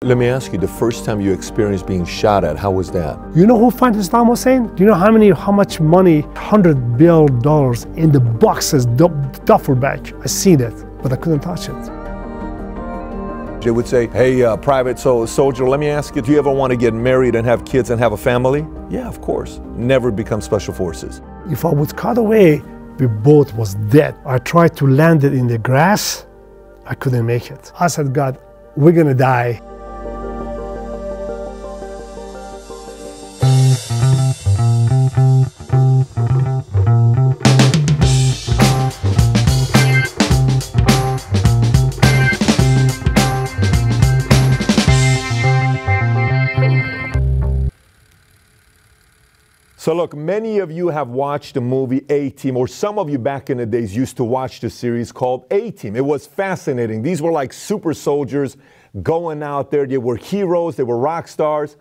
Let me ask you, the first time you experienced being shot at, how was that? You know who found Saddam Hussein? Do you know how much money? $100 billion in the boxes, duffel bag. I seen it, but I couldn't touch it. They would say, hey, private soldier, let me ask you, do you ever want to get married and have kids and have a family? Yeah, of course. Never become special forces. If I would cut away, the boat was dead. I tried to land it in the grass. I couldn't make it. I said, God, we're gonna die. So look, many of you have watched the movie A-Team, or some of you back in the days used to watch the series called A-Team. It was fascinating. These were like super soldiers going out there. They were heroes, they were rock stars.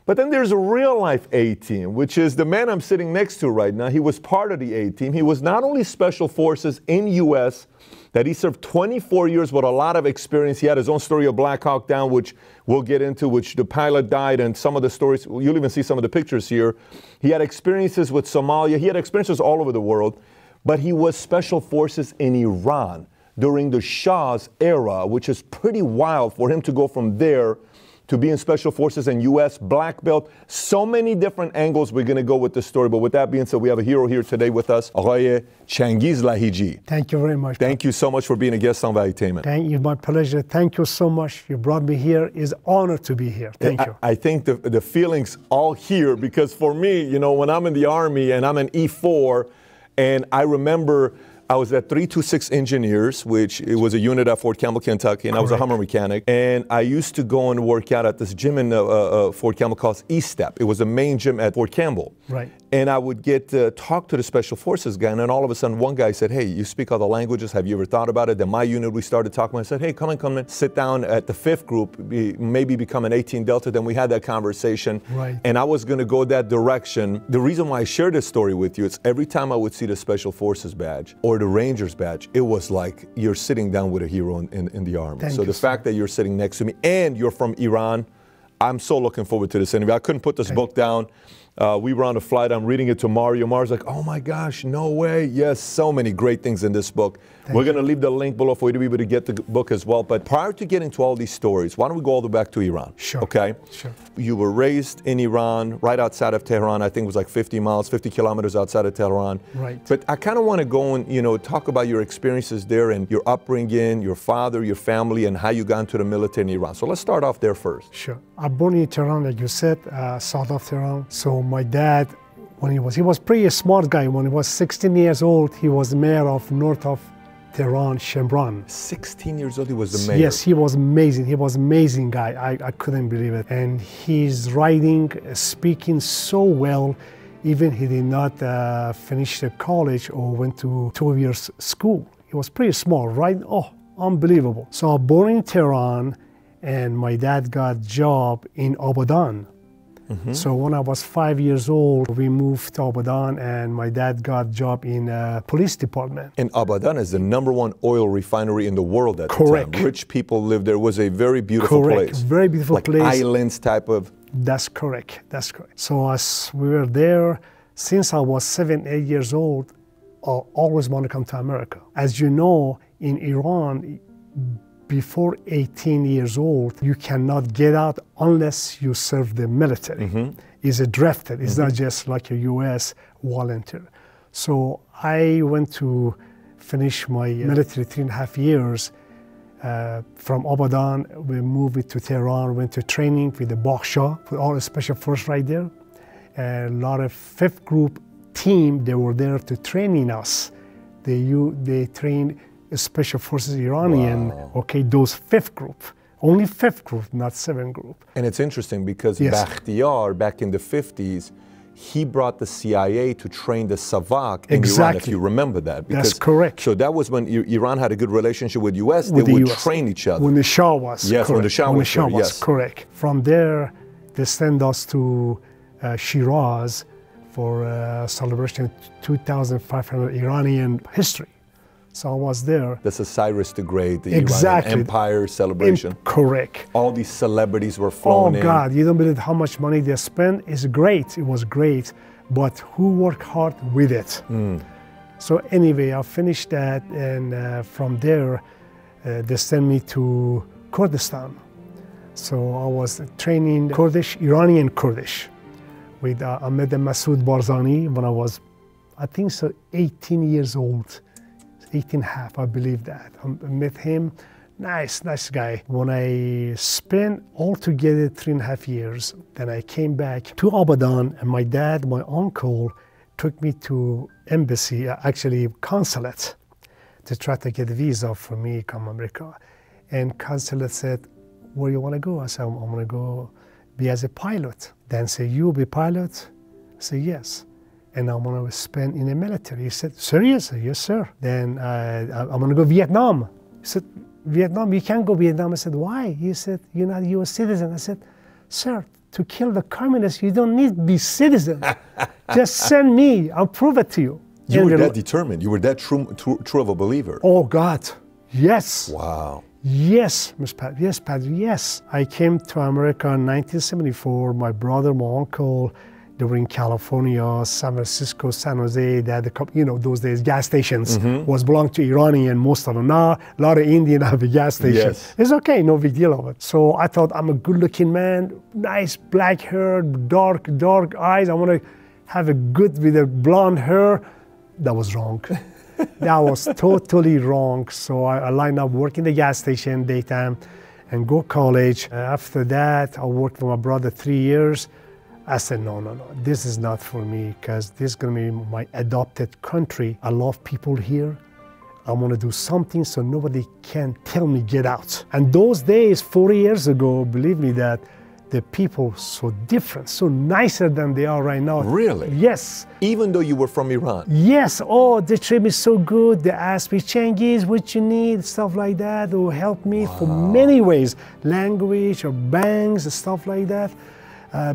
But then there's a real life A-Team, which is the man I'm sitting next to right now. He was part of the A-Team. He was not only special forces in U.S., that he served 24 years with a lot of experience. He had his own story of Black Hawk Down, which we'll get into, which the pilot died, and some of the stories, you'll even see some of the pictures here. He had experiences with Somalia. He had experiences all over the world, but he was special forces in Iran during the Shah's era, which is pretty wild for him to go from there to be in special forces in U.S., black belt. So many different angles we're going to go with this story. But with that being said, we have a hero here today with us, Aghay Changiz Lahiji. Thank you very much. Thank you so much for being a guest on Valuetainment. Thank you, my pleasure. Thank you so much. You brought me here. It's an honor to be here. Thank you. I think the feelings all here, because for me, you know, when I'm in the Army and I'm in E4, and I remember I was at 326 Engineers, which it was a unit at Fort Campbell, Kentucky, and I was a Hummer mechanic. And I used to go and work out at this gym in Fort Campbell called E-Step. It was the main gym at Fort Campbell. Right. And I would get to talk to the special forces guy, and then all of a sudden one guy said, hey, you speak other languages, have you ever thought about it? Then my unit, we started talking. I said, hey, come in, sit down at the 5th group, maybe become an 18 Delta. Then we had that conversation. Right. And I was gonna go that direction. The reason why I share this story with you, it's every time I would see the special forces badge or the Rangers badge, it was like you're sitting down with a hero in the Army. Thank so you, the fact that you're sitting next to me and you're from Iran, I'm so looking forward to this interview. I couldn't put this book down. We were on a flight, I'm reading it to Mario. Mario's like, oh my gosh, no way. Yes, so many great things in this book. We're gonna leave the link below for you to be able to get the book as well. But prior to getting to all these stories, why don't we go all the way back to Iran? Sure. Okay? Sure. You were raised in Iran, right outside of Tehran. I think it was like 50 miles, 50 kilometers outside of Tehran. Right. But I kind of want to go and, you know, talk about your experiences there and your upbringing, your father, your family, and how you got into the military in Iran. So let's start off there first. Sure. I'm born in Tehran, like you said, south of Tehran. So my dad, when he was pretty smart guy. When he was 16 years old, he was the mayor of north of Tehran, Shemran. 16 years old, he was the mayor. Yes, he was amazing. He was an amazing guy. I couldn't believe it. And he's writing, speaking so well. Even he did not finish the college or went to 2 years school. He was pretty small, right? Oh, unbelievable. So I'm born in Tehran, and my dad got a job in Abadan. So when I was 5 years old, we moved to Abadan, and my dad got a job in police department. And Abadan is the #1 oil refinery in the world at the Correct. time. Rich people lived there. It was a very beautiful Correct. place. Very beautiful like place. Islands type of. That's correct. That's correct. So as we were there, since I was 7, 8 years old, I always want to come to America. As you know, in Iran, before 18 years old, you cannot get out unless you serve the military. It's a drafted. It's not just like a U.S. volunteer. So I went to finish my military 3.5 years. From Abadan, we moved to Tehran, went to training with the Bakhsha, with all the special force right there. A lot of 5th group team, they were there to training us. They trained Special Forces Iranian, okay, those 5th group. Only 5th group, not 7th group. And it's interesting because Bakhtiar, back in the 50s, he brought the CIA to train the Savak in Iran, if you remember that. That's correct. So that was when Iran had a good relationship with US, they would train each other. When the Shah was. Yes, correct. when the Shah was there, yes. Correct. From there, they sent us to Shiraz for celebration 2,500 Iranian history. So I was there. That's a Cyrus the Great, the Exactly. Iranian Empire celebration. Correct. All these celebrities were flown in. Oh God, you don't believe how much money they spent. It's great. It was great. But who worked hard with it? So anyway, I finished that, and from there, they sent me to Kurdistan. So I was training Kurdish, Iranian Kurdish, with Ahmed Masoud Barzani when I was, I think so, 18 years old, 18 and a half, I believe that. I met him, nice guy. When I spent altogether 3.5 years, then I came back to Abadan, and my dad, my uncle, took me to embassy, actually consulate, to try to get a visa for me to come to America. And consulate said, where you want to go? I said, I'm going to go be as a pilot. Then said, you be pilot? I said, yes. And I'm going to spend in the military. He said, serious? I said, yes, sir. Then I'm going to go Vietnam. He said, Vietnam? You can't go Vietnam. I said, why? He said, you're not a U.S. citizen. I said, sir, to kill the communists, you don't need to be citizen. Just send me. I'll prove it to you. You were that determined. You were that true of a believer. Oh, God. Yes. Wow. Yes, Miss Pat. Yes, Pat. Yes. I came to America in 1974. My brother, my uncle, they were in California, San Francisco, San Jose. They had a couple, you know, those days, gas stations was belonged to Iranian, most of them. Now, a lot of Indian have a gas station. Yes. It's okay, no big deal of it. So I thought, I'm a good-looking man, nice black hair, dark eyes. I want to have a good with a blonde hair. That was wrong. That was totally wrong. So I lined up working the gas station daytime and go college. After that, I worked for my brother 3 years. I said, no, this is not for me, because this is going to be my adopted country. I love people here. I want to do something so nobody can tell me get out. And those days, 40 years ago, believe me that the people so different, so nicer than they are right now. Really? Yes. Even though you were from Iran? Yes. Oh, they treat me so good. They ask me, Cengiz, what you need, stuff like that. They will help me for many ways, language or banks, stuff like that.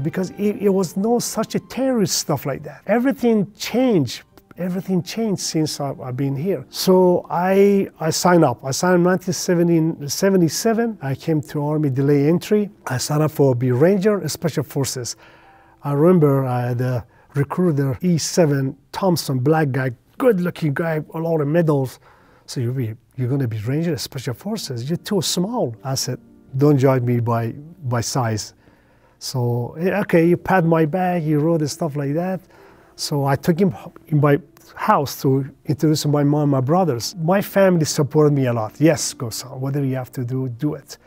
Because it was no such a terrorist stuff like that. Everything changed. Everything changed since I've been here. So I signed up. I signed in 1977. I came to Army Delay Entry. I signed up for be Ranger Special Forces. I remember the recruiter, E7 Thompson, black guy, good-looking guy, a lot of medals. So you're going to be Ranger Special Forces. You're too small. I said, don't judge me by size. So, okay, you pat my back, you wrote and stuff like that. So I took him in my house to introduce my mom and my brothers. My family supported me a lot. Yes, go son, whatever you have to do it.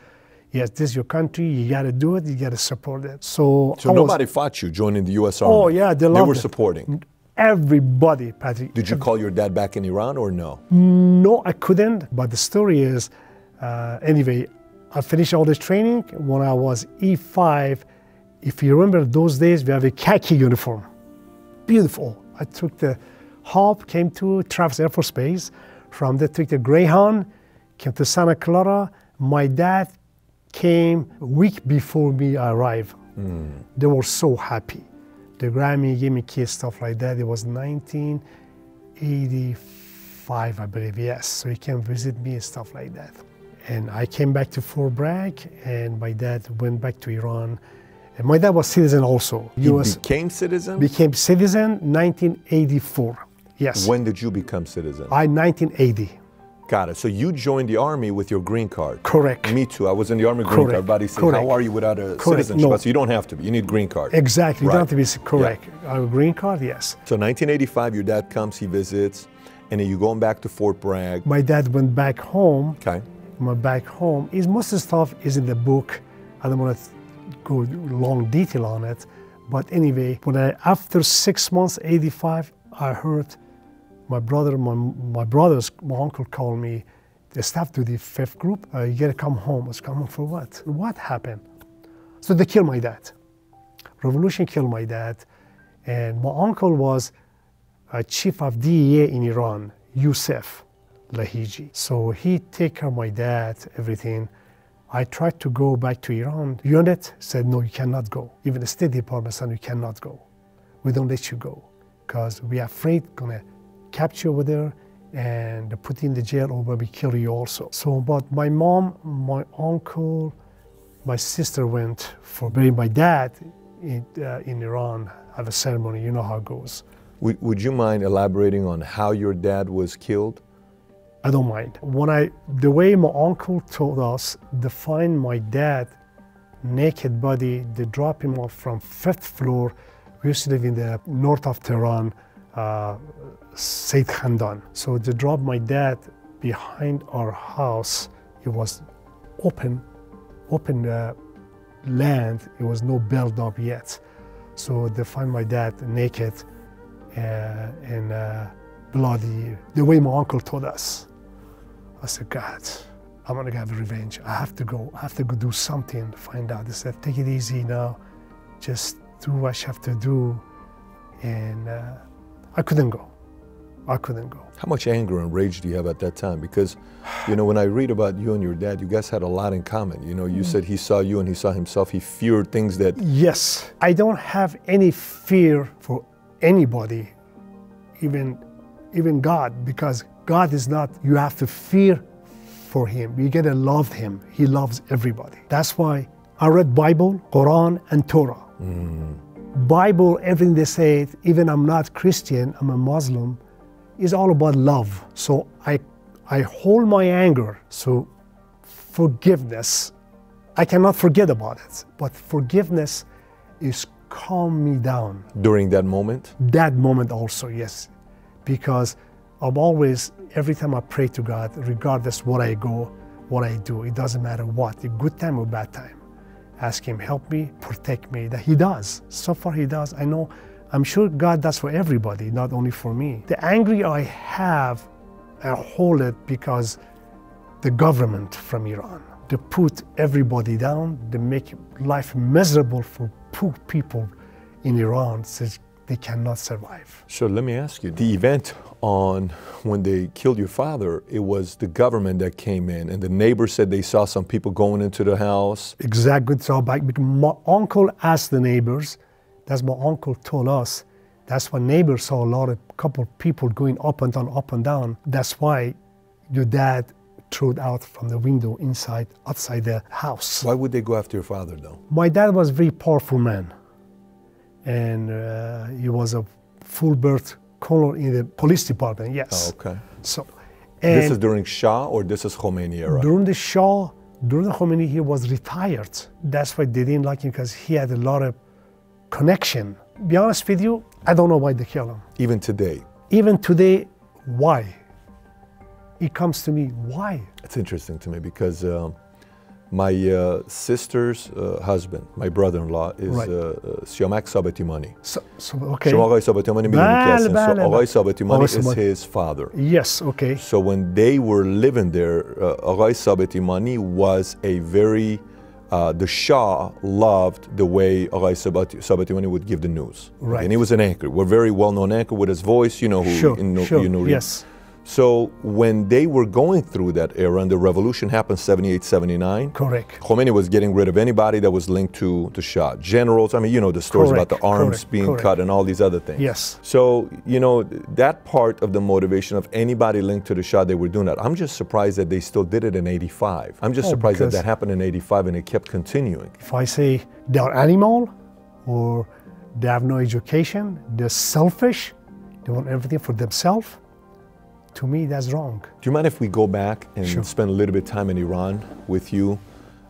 Yes, this is your country, you gotta do it, you gotta support it. So nobody fought you joining the U.S. Army? Oh yeah, they were it. supporting? Everybody, Patrick. Did you call your dad back in Iran or no? No, I couldn't, but the story is, anyway, I finished all this training. When I was E5, if you remember those days, we have a khaki uniform. Beautiful. I took the hop, came to Travis Air Force Base. From there, took the Greyhound, came to Santa Clara. My dad came a week before me arrived. They were so happy. They grabbed me, gave me kids, stuff like that. It was 1985, I believe, yes. So he came visit me and stuff like that. And I came back to Fort Bragg, and my dad went back to Iran. And my dad was citizen also. He became citizen? Became citizen 1984, yes. When did you become citizen? 1980. Got it. So you joined the Army with your green card? Correct. Me too. I was in the Army green card. Buddy said, how are you without a citizenship? No. So you don't have to be. You need green card. Exactly. Right. You don't have to be correct. Yeah. A green card, yes. So 1985, your dad comes, he visits, and then you're going back to Fort Bragg. My dad went back home. Okay. Went back home. Most of the stuff is in the book. I don't want to go long detail on it. But anyway, after 6 months, 85, I heard my brother, my uncle called me, the staff to the 5th group, you gotta come home. I was come home for what? What happened? So they killed my dad. Revolution killed my dad. And my uncle was a chief of DEA in Iran, Yusuf Lahiji. So he take care of my dad, everything. I tried to go back to Iran. Unit said, no, you cannot go. Even the State Department said, you cannot go. We don't let you go because we are afraid gonna capture you over there and put in the jail or maybe kill you also. So, but my mom, my uncle, my sister went for burying my dad in Iran, have a ceremony, you know how it goes. Would you mind elaborating on how your dad was killed? I don't mind. The way my uncle told us, they find my dad naked body, they drop him off from 5th floor. We used to live in the north of Tehran, Said Khandan. So they dropped my dad behind our house. It was open land. It was no built up yet. So they find my dad naked and bloody, the way my uncle told us. I said, God, I'm gonna have revenge. I have to go do something to find out. They said, take it easy now. Just do what you have to do. And I couldn't go. How much anger and rage do you have at that time? Because, you know, when I read about you and your dad, you guys had a lot in common. You know, you said he saw you and he saw himself. He feared things that... Yes. I don't have any fear for anybody, even God, because God is not, you have to fear for him. You gotta love him. He loves everybody. That's why I read Bible, Quran, and Torah. Bible, everything they say, even I'm not Christian, I'm a Muslim, is all about love. So I hold my anger. So forgiveness, I cannot forget about it, but forgiveness is calm me down. During that moment? That moment also, yes. Because I'm always, every time I pray to God, regardless what I go, what I do, it doesn't matter what, a good time or bad time. Ask him, help me, protect me. That he does. So far he does. I know, I'm sure God does for everybody, not only for me. The anger I have, I hold it because the government from Iran, they put everybody down, they make life miserable for poor people in Iran, so they cannot survive. So let me ask you, the event on when they killed your father, it was the government that came in and the neighbors said they saw some people going into the house. Exactly, so my uncle asked the neighbors, that's my uncle told us, that's why neighbors saw a couple of people going up and down. That's why your dad threw it out from the window outside the house. Why would they go after your father though? My dad was a very powerful man. And he was a full-birth colonel in the police department, yes. Oh, okay. So, this is during Shah or this is Khomeini era? During the Shah, during the Khomeini, he was retired. That's why they didn't like him, because he had a lot of connection. Be honest with you, I don't know why they killed him. Even today? Even today, why? It comes to me, why? It's interesting to me because my sister's husband, my brother-in-law, is Siamak Sabatimani. So okay. Siamak Sabatimani is his father. Yes, okay. So when they were living there, Aghay Sabatimani was a very, the Shah loved the way Aghay Sabatimani would give the news. Right. And he was an anchor, a very well-known anchor with his voice, you know who, you know. Yes. So when they were going through that era and the revolution happened 78, 79. Correct. Khomeini was getting rid of anybody that was linked to Shah. Generals, I mean, you know the stories about the arms being cut and all these other things. Yes. So, you know, that part of the motivation of anybody linked to the Shah, they were doing that. I'm just surprised that they still did it in 85. I'm just surprised that happened in 85 and it kept continuing. If I say they're animal or they have no education, they're selfish, they want everything for themselves, to me, that's wrong. Do you mind if we go back and spend a little bit of time in Iran with you?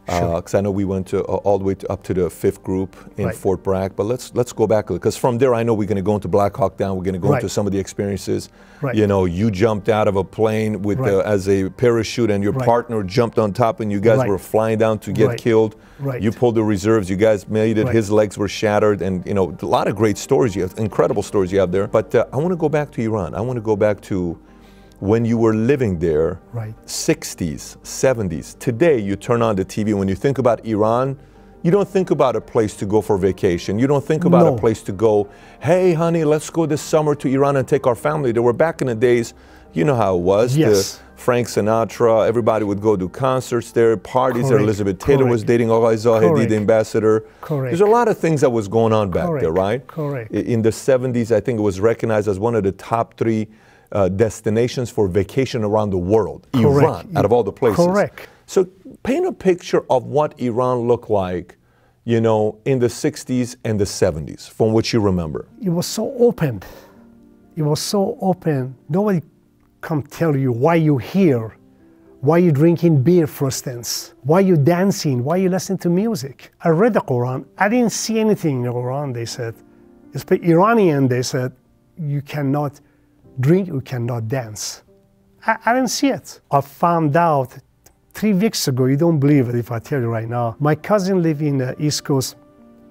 Because I know we went to, all the way up to the 5th group in Fort Bragg, but let's go back, because from there I know we're going to go into Black Hawk Down, we're going to go into some of the experiences. You know, you jumped out of a plane with as a parachute and your partner jumped on top and you guys were flying down to get killed. You pulled the reserves, you guys made it, his legs were shattered, and you know, a lot of great stories you have, incredible stories you have there. But I want to go back to Iran. I want to go back to when you were living there, 60s, 70s. Today, you turn on the TV, when you think about Iran, you don't think about a place to go for vacation. You don't think about a place to go, hey, honey, let's go this summer to Iran and take our family. There were back in the days, you know how it was. Yes. Frank Sinatra, everybody would go to concerts there, parties there. Elizabeth Taylor was dating Aghay Zahedi, the ambassador. There's a lot of things that was going on back there, right? In the 70s, I think it was recognized as one of the top 3 destinations for vacation around the world. Correct. Iran, out of all the places. Correct. So paint a picture of what Iran looked like, you know, in the 60s and the 70s, from what you remember. It was so open. It was so open. Nobody come tell you why you're here, why you drinking beer, for instance, why you dancing, why you listening to music. I read the Quran. I didn't see anything in the Quran. They said, it's Iranian. They said, you cannot drink, you cannot dance. I didn't see it. I found out 3 weeks ago. You don't believe it if I tell you right now. My cousin lives in the East Coast,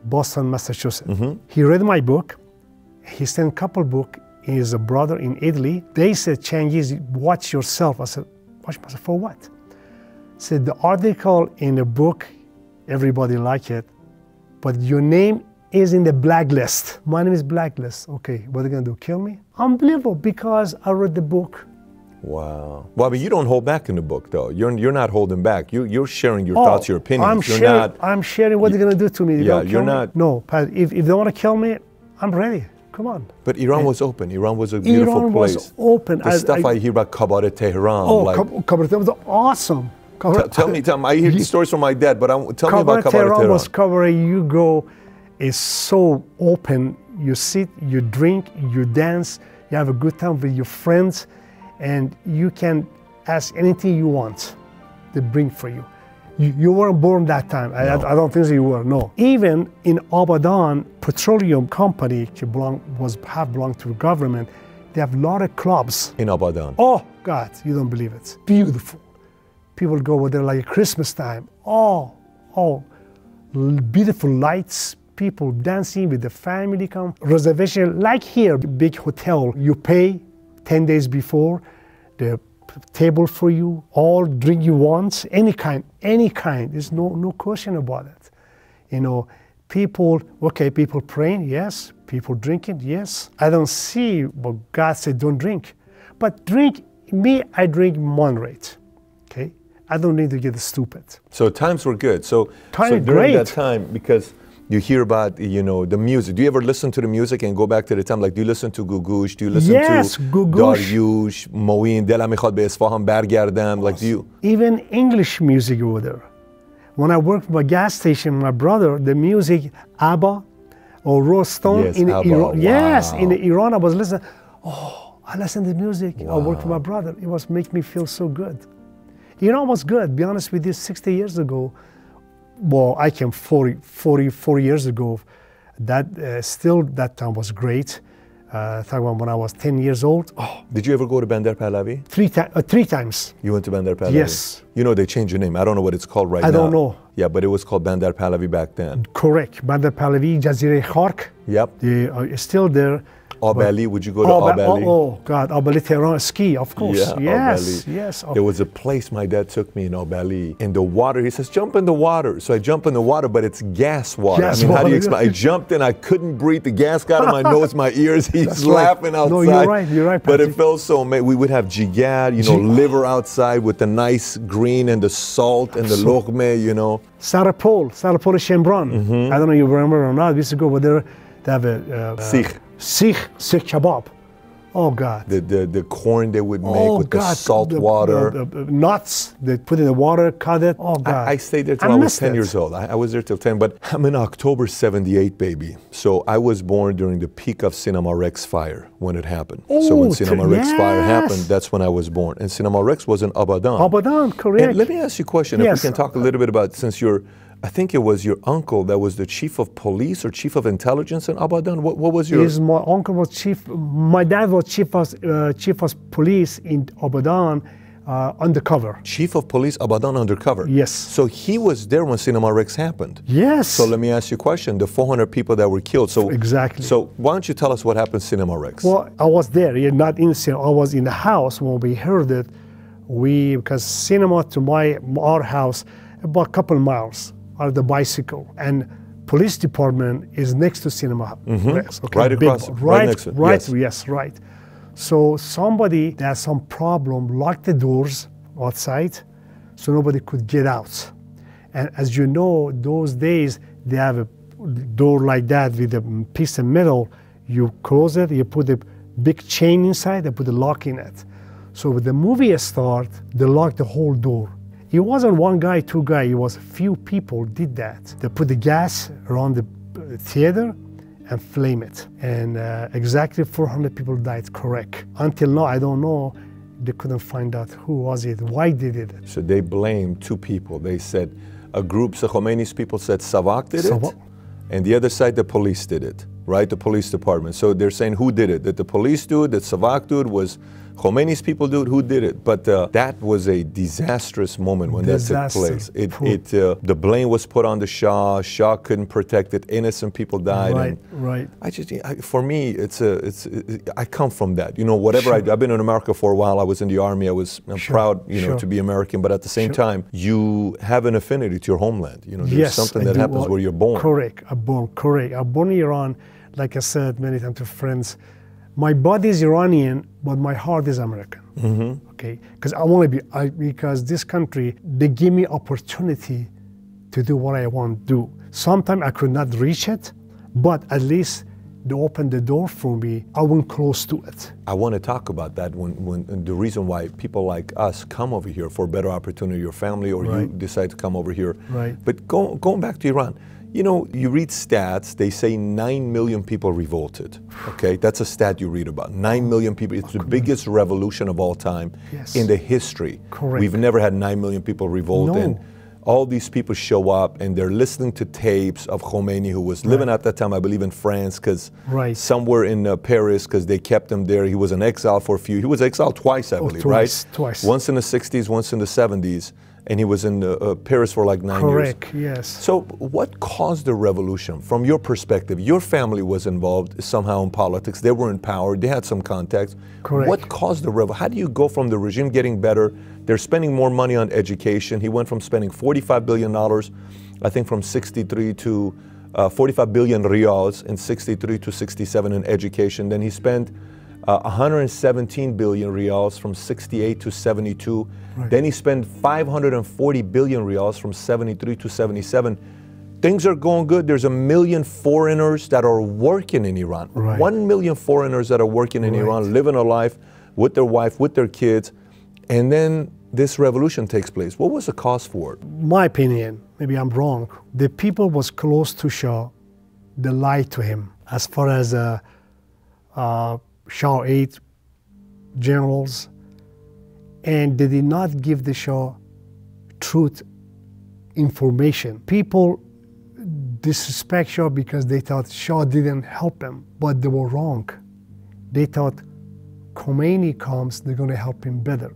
Boston, Massachusetts. Mm-hmm. He read my book. He sent a couple books. His brother in Italy. They said, Changiz, watch yourself. I said, watch myself for what? Said the article in the book, everybody like it, but your name is in the blacklist. My name is blacklist. Okay, what are they gonna do? Kill me? Unbelievable, because I read the book. Wow. Well, I mean, you don't hold back in the book, though. You're not holding back. You're sharing your thoughts, your opinions. I'm sharing what they're gonna do to me. Yeah, you're not. No, if they want to kill me, I'm ready. Come on. But Iran was open. Iran was a beautiful place. Iran was open. The stuff I hear about Cabaret Tehran. Oh, Cabaret Tehran was awesome. Tell me, I hear stories from my dad, but tell me about Cabaret Tehran. Was Cabaret, you go, it's so open. You sit, you drink, you dance, you have a good time with your friends, and you can ask anything you want. They bring for you. You weren't born that time. No. I don't think so you were, no. Even in Abadan, petroleum company belonged to the government. They have a lot of clubs. In Abadan? Oh, God, you don't believe it. Beautiful. People go over there like Christmas time. Oh, beautiful lights, people dancing with the family come. Reservation, like here, big hotel. You pay 10 days before. The table for you, all drink you want, any kind. There's no question about it. You know, people praying, yes. People drinking, yes. I don't see what God said don't drink. But I drink moderate, okay? I don't need to get stupid. So times were good. So during that time, because you hear about, you know, the music. Do you ever listen to the music and go back to the time? Like, do you listen to Gugush? Do you listen to Daryush, Moeen, Dela Mikhad be Isfahan Bargardam? Like, do you? Even English music over there. When I worked at a gas station, my brother, the music, ABBA or Roston in Iran. Wow. Yes, in Iran, I was listening. Oh, I listened to music. Wow. I worked with my brother. It was making me feel so good. Iran was good. Be honest with you, 60 years ago. Well, I came 44 years ago. That time was great. When I was 10 years old. Oh. Did you ever go to Bandar Pahlavi? 3 times. You went to Bandar Pahlavi? Yes. You know, they changed the name. I don't know what it's called right now. I don't know. Yeah, but it was called Bandar Pahlavi back then. Correct. Bandar Pahlavi, Jazirah Khark. Yep. They are still there. Abali, would you go to Abali? Oh, God, Abali Tehran ski, of course. Yeah, yes, Abali. Yes. There was a place my dad took me in Abali. In the water, he says, jump in the water. So I jump in the water, but it's gas water. How do you explain? I jumped in, I couldn't breathe. The gas got in my nose, my ears. He's laughing outside. No, you're right, Patrick. But it felt so amazing. We would have jigad, liver outside with the nice green and the salt and the loghme, Sarapol Shembran. Mm-hmm. I don't know if you remember or not. We used to go over there. They have a Sikh kebab. Oh, God. The corn they would make with the salt water. The nuts, they put in the water, cut it. Oh, God. I stayed there till I was 10 years old. I was there till 10, but I'm in October 78, baby. So I was born during the peak of Cinema Rex fire when it happened. So when Cinema Rex fire happened, that's when I was born. And Cinema Rex was in Abadan. Abadan, correct. And let me ask you a question. If we can talk a little bit about, since I think it was your uncle that was the chief of police or chief of intelligence in Abadan. What was your? My uncle was chief. My dad was chief of police in Abadan, undercover. Chief of police Abadan undercover. Yes. So he was there when Cinema Rex happened. Yes. So let me ask you a question: the 400 people that were killed. So exactly. So why don't you tell us what happened to Cinema Rex? Well, I was there. Not in cinema. I was in the house when we heard it. Because cinema to our house about a couple miles. Or the bicycle, and police department is next to Cinema Rex. Okay, right across, right next to it. Yes, right. So somebody that has some problem locked the doors outside, so nobody could get out. And as you know, those days they have a door like that with a piece of metal. You close it, you put the big chain inside, they put a lock in it. So when the movie start, they locked the whole door. It wasn't one guy, two guys, it was a few people did that. They put the gas around the theater and flame it. And exactly 400 people died, correct. Until now, I don't know, they couldn't find out who was it, why they did it. So they blamed two people. They said, a group, Khomeini's people said Savak did it, and the other side, the police did it, right? The police department. So they're saying who did it? Did the police do it? Did Savak do it? Was Khomeini's people do it? Who did it? But that was a disastrous moment when that took place. The blame was put on the Shah. Shah couldn't protect it. Innocent people died. Right, right. For me, I come from that. You know, whatever I've been in America for a while. I was in the army. I'm proud, you know, to be American. But at the same time, you have an affinity to your homeland. You know, there's something that happens where you're born. Correct. I'm born in Iran. Like I said many times to friends, my body is Iranian, but my heart is American. Mm-hmm. Okay, because I want to be. Because this country, they give me opportunity to do what I want to do. Sometimes I could not reach it, but at least they opened the door for me. I went close to it. I want to talk about that when the reason why people like us come over here for a better opportunity, your family, or you decide to come over here. Right. But going back to Iran. You know, you read stats, they say 9 million people revolted, okay? That's a stat you read about. 9 million people, it's the biggest revolution of all time in the history. Correct. We've never had 9 million people revolt, and all these people show up and they're listening to tapes of Khomeini, who was living at that time, I believe, in France, because somewhere in Paris, because they kept him there. He was in exile for a few, he was exiled twice, I believe, right? Twice. Once in the 60s, once in the 70s. And he was in Paris for like 9 years. Correct, yes. So what caused the revolution? From your perspective, your family was involved somehow in politics. They were in power. They had some contacts. Correct. What caused the revolution? How do you go from the regime getting better? They're spending more money on education. He went from spending $45 billion, I think from 63 to 45 billion riyals in 63 to 67 in education. Then he spent 117 billion riyals from 68 to 72. Then he spent 540 billion riyals from 73 to 77. Things are going good. There's 1 million foreigners that are working in Iran. 1 million foreigners that are working in Iran, living a life with their wife, with their kids. And then this revolution takes place. What was the cause for it? My opinion, maybe I'm wrong. The people was close to Shah. They lied to him. As far as Shah 8 generals, and they did not give the Shah truth information. People disrespect Shah because they thought Shah didn't help them, but they were wrong. They thought Khomeini comes, they're going to help him better.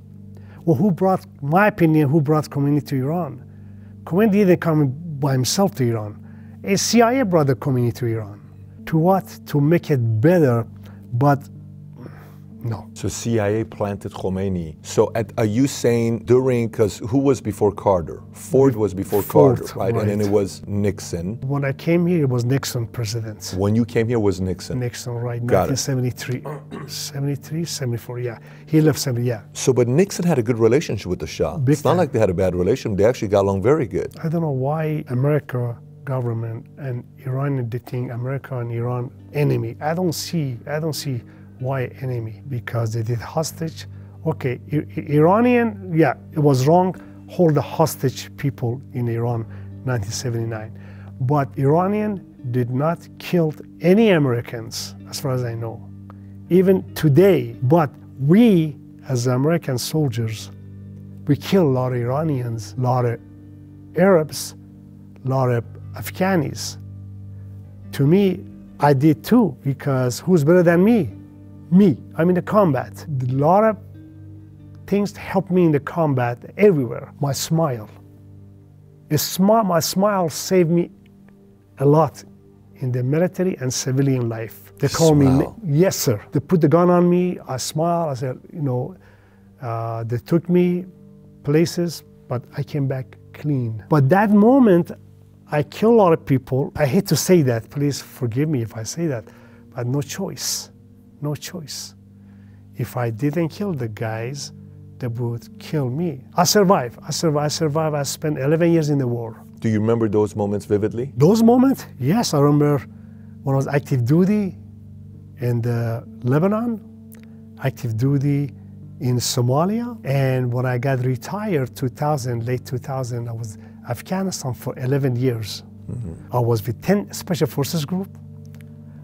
Well, my opinion, who brought Khomeini to Iran? Khomeini didn't come by himself to Iran. A CIA brought the Khomeini to Iran. To what? To make it better, but no. So CIA planted Khomeini. So are you saying during, because who was before Carter? Ford was before Carter, right? And then it was Nixon. When I came here, it was Nixon president. When you came here was Nixon? Nixon, right, 1973. 73, 74, yeah. He left 70, yeah. So, but Nixon had a good relationship with the Shah. It's not like they had a bad relationship. They actually got along very good. I don't know why America government and Iran, they think America and Iran enemy. I don't see why enemy, because they did hostage. Okay, Iranian, yeah, it was wrong, hold the hostage people in Iran, 1979. But Iranian did not kill any Americans, as far as I know, even today. But we, as American soldiers, we kill a lot of Iranians, a lot of Arabs, a lot of Afghanis. To me, I did too, because who's better than me? Me, I'm in the combat. A lot of things help me in the combat everywhere. My smile. My smile saved me a lot in the military and civilian life. They call me, yes sir. They put the gun on me, I smile, I said, you know, they took me places, but I came back clean. But that moment, I killed a lot of people. I hate to say that, please forgive me if I say that, but no choice. No choice. If I didn't kill the guys, they would kill me. I survived. I spent 11 years in the war. Do you remember those moments vividly? Those moments? Yes, I remember when I was active duty in Lebanon. active duty in Somalia. And when I got retired, 2000, late 2000, I was in Afghanistan for 11 years. I was with 10 Special Forces Group.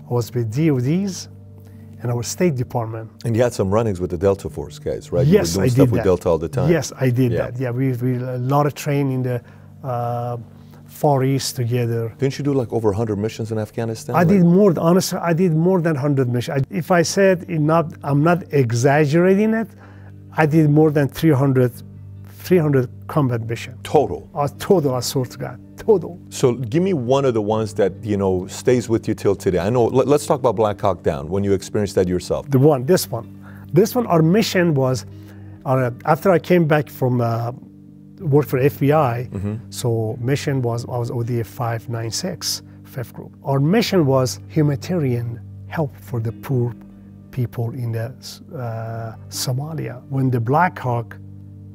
I was with DODs and our State Department. And you had some run-ins with the Delta Force guys, right? Yes, you were I doing did stuff that. with Delta all the time. Yes, I did that. Yeah, we a lot of training in the Far East together. Didn't you do like over 100 missions in Afghanistan? I did more, honestly, I did more than 100 missions. If I said I'm not exaggerating it, I did more than 300 combat missions. Total? Total, I swear to God, total. So give me one of the ones that, you know, stays with you till today. I know, let's talk about Black Hawk Down, when you experienced that yourself. This one, our mission was, after I came back from work for FBI, so mission was, I was ODA 596, 5th group. Our mission was humanitarian help for the poor people in the Somalia. When the Black Hawk,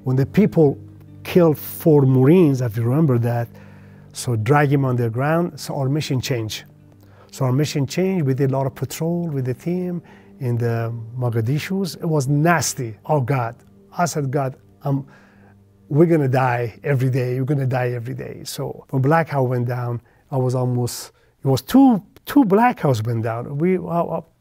when the people killed 4 Marines, if you remember that, so drag him on the ground, so our mission changed. So our mission changed, we did a lot of patrol with the team in the Mogadishus. It was nasty. Oh God, I said, God, we're gonna die every day, we're gonna die every day. So when Black Hawk went down, I was almost, it was two Black Hawks went down.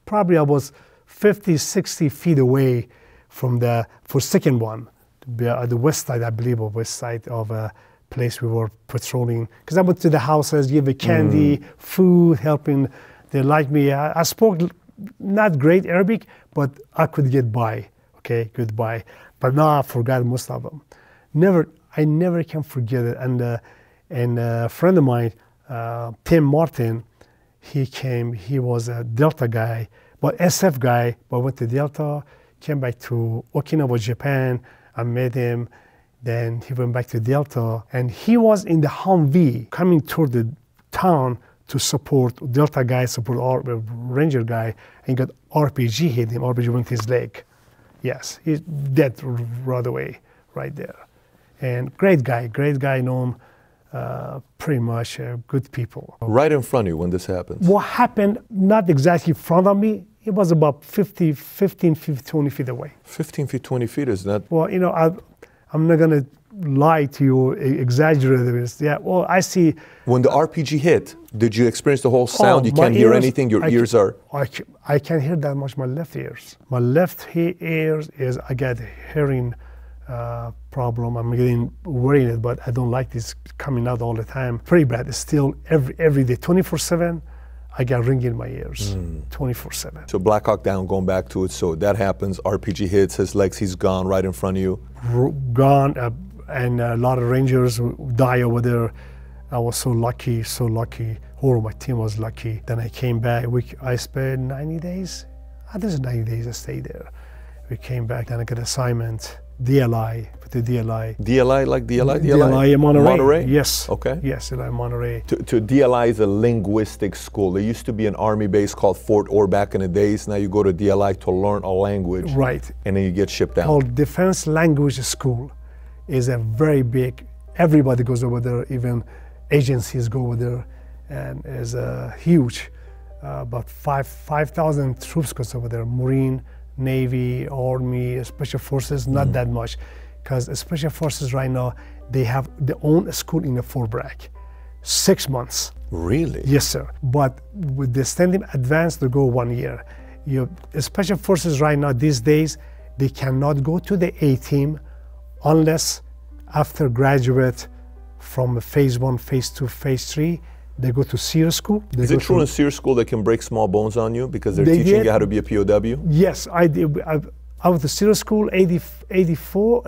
Probably I was 50, 60 feet away from the second one. The west side, I believe, of west side of a place we were patrolling. Because I went to the houses, give candy, food, helping. They liked me. I spoke not great Arabic, but I could get by. Okay, goodbye. But now I forgot most of them. I never can forget it. And a friend of mine, Tim Martin, he came. He was a Delta guy, but SF guy. But went to Delta, came back to Okinawa, Japan. I met him, then he went back to Delta, and he was in the Humvee coming toward the town to support Delta guy, support our Ranger guy, and got RPG hit him. RPG went his leg. Yes, he's dead right away, right there. And great guy, know him pretty much, good people. Right in front of you when this happens? What happened, not exactly in front of me, it was about 15 feet, 20 feet away. 15 feet, 20 feet, is that? Well, you know, I'm not going to lie to you, exaggerate this. Yeah, well, I see. When the RPG hit, did you experience the whole sound? You can't hear anything? Your ears are? I can't hear that much, my left ears. My left ears is, I got hearing problem. I'm getting worried, but I don't like this coming out all the time. Pretty bad. It's still every day, 24/7. I got ring in my ears, 24/7. So Black Hawk Down, going back to it, so that happens, RPG hits, his legs, he's gone right in front of you. Gone, and a lot of Rangers die over there. I was so lucky. All of my team was lucky. Then I came back, I spent 90 days. This is 90 days I stayed there. We came back, then I got assignment, DLI, to DLI. DLI, like DLI? DLI in Monterey. Monterey? Yes. Okay. Yes, DLI Monterey. To DLI is a linguistic school. There used to be an army base called Fort Ord back in the days. Now you go to DLI to learn a language. Right. And then you get shipped out. Called Defense Language School. Is a very big, everybody goes over there, even agencies go over there, and is huge. About 5,000 troops goes over there, Marine, Navy, Army, Special Forces, not that much. Because Special Forces right now, they have their own school in the Fort Bragg. 6 months. Really? Yes, sir. But with the standing advance, they go 1 year. Special Forces right now, these days, they cannot go to the A-team unless after graduate from phase 1, phase 2, phase 3, they go to SEER school. Is it true in SEER school they can break small bones on you because they're teaching you how to be a POW? Yes, I did. I went to SEER school 84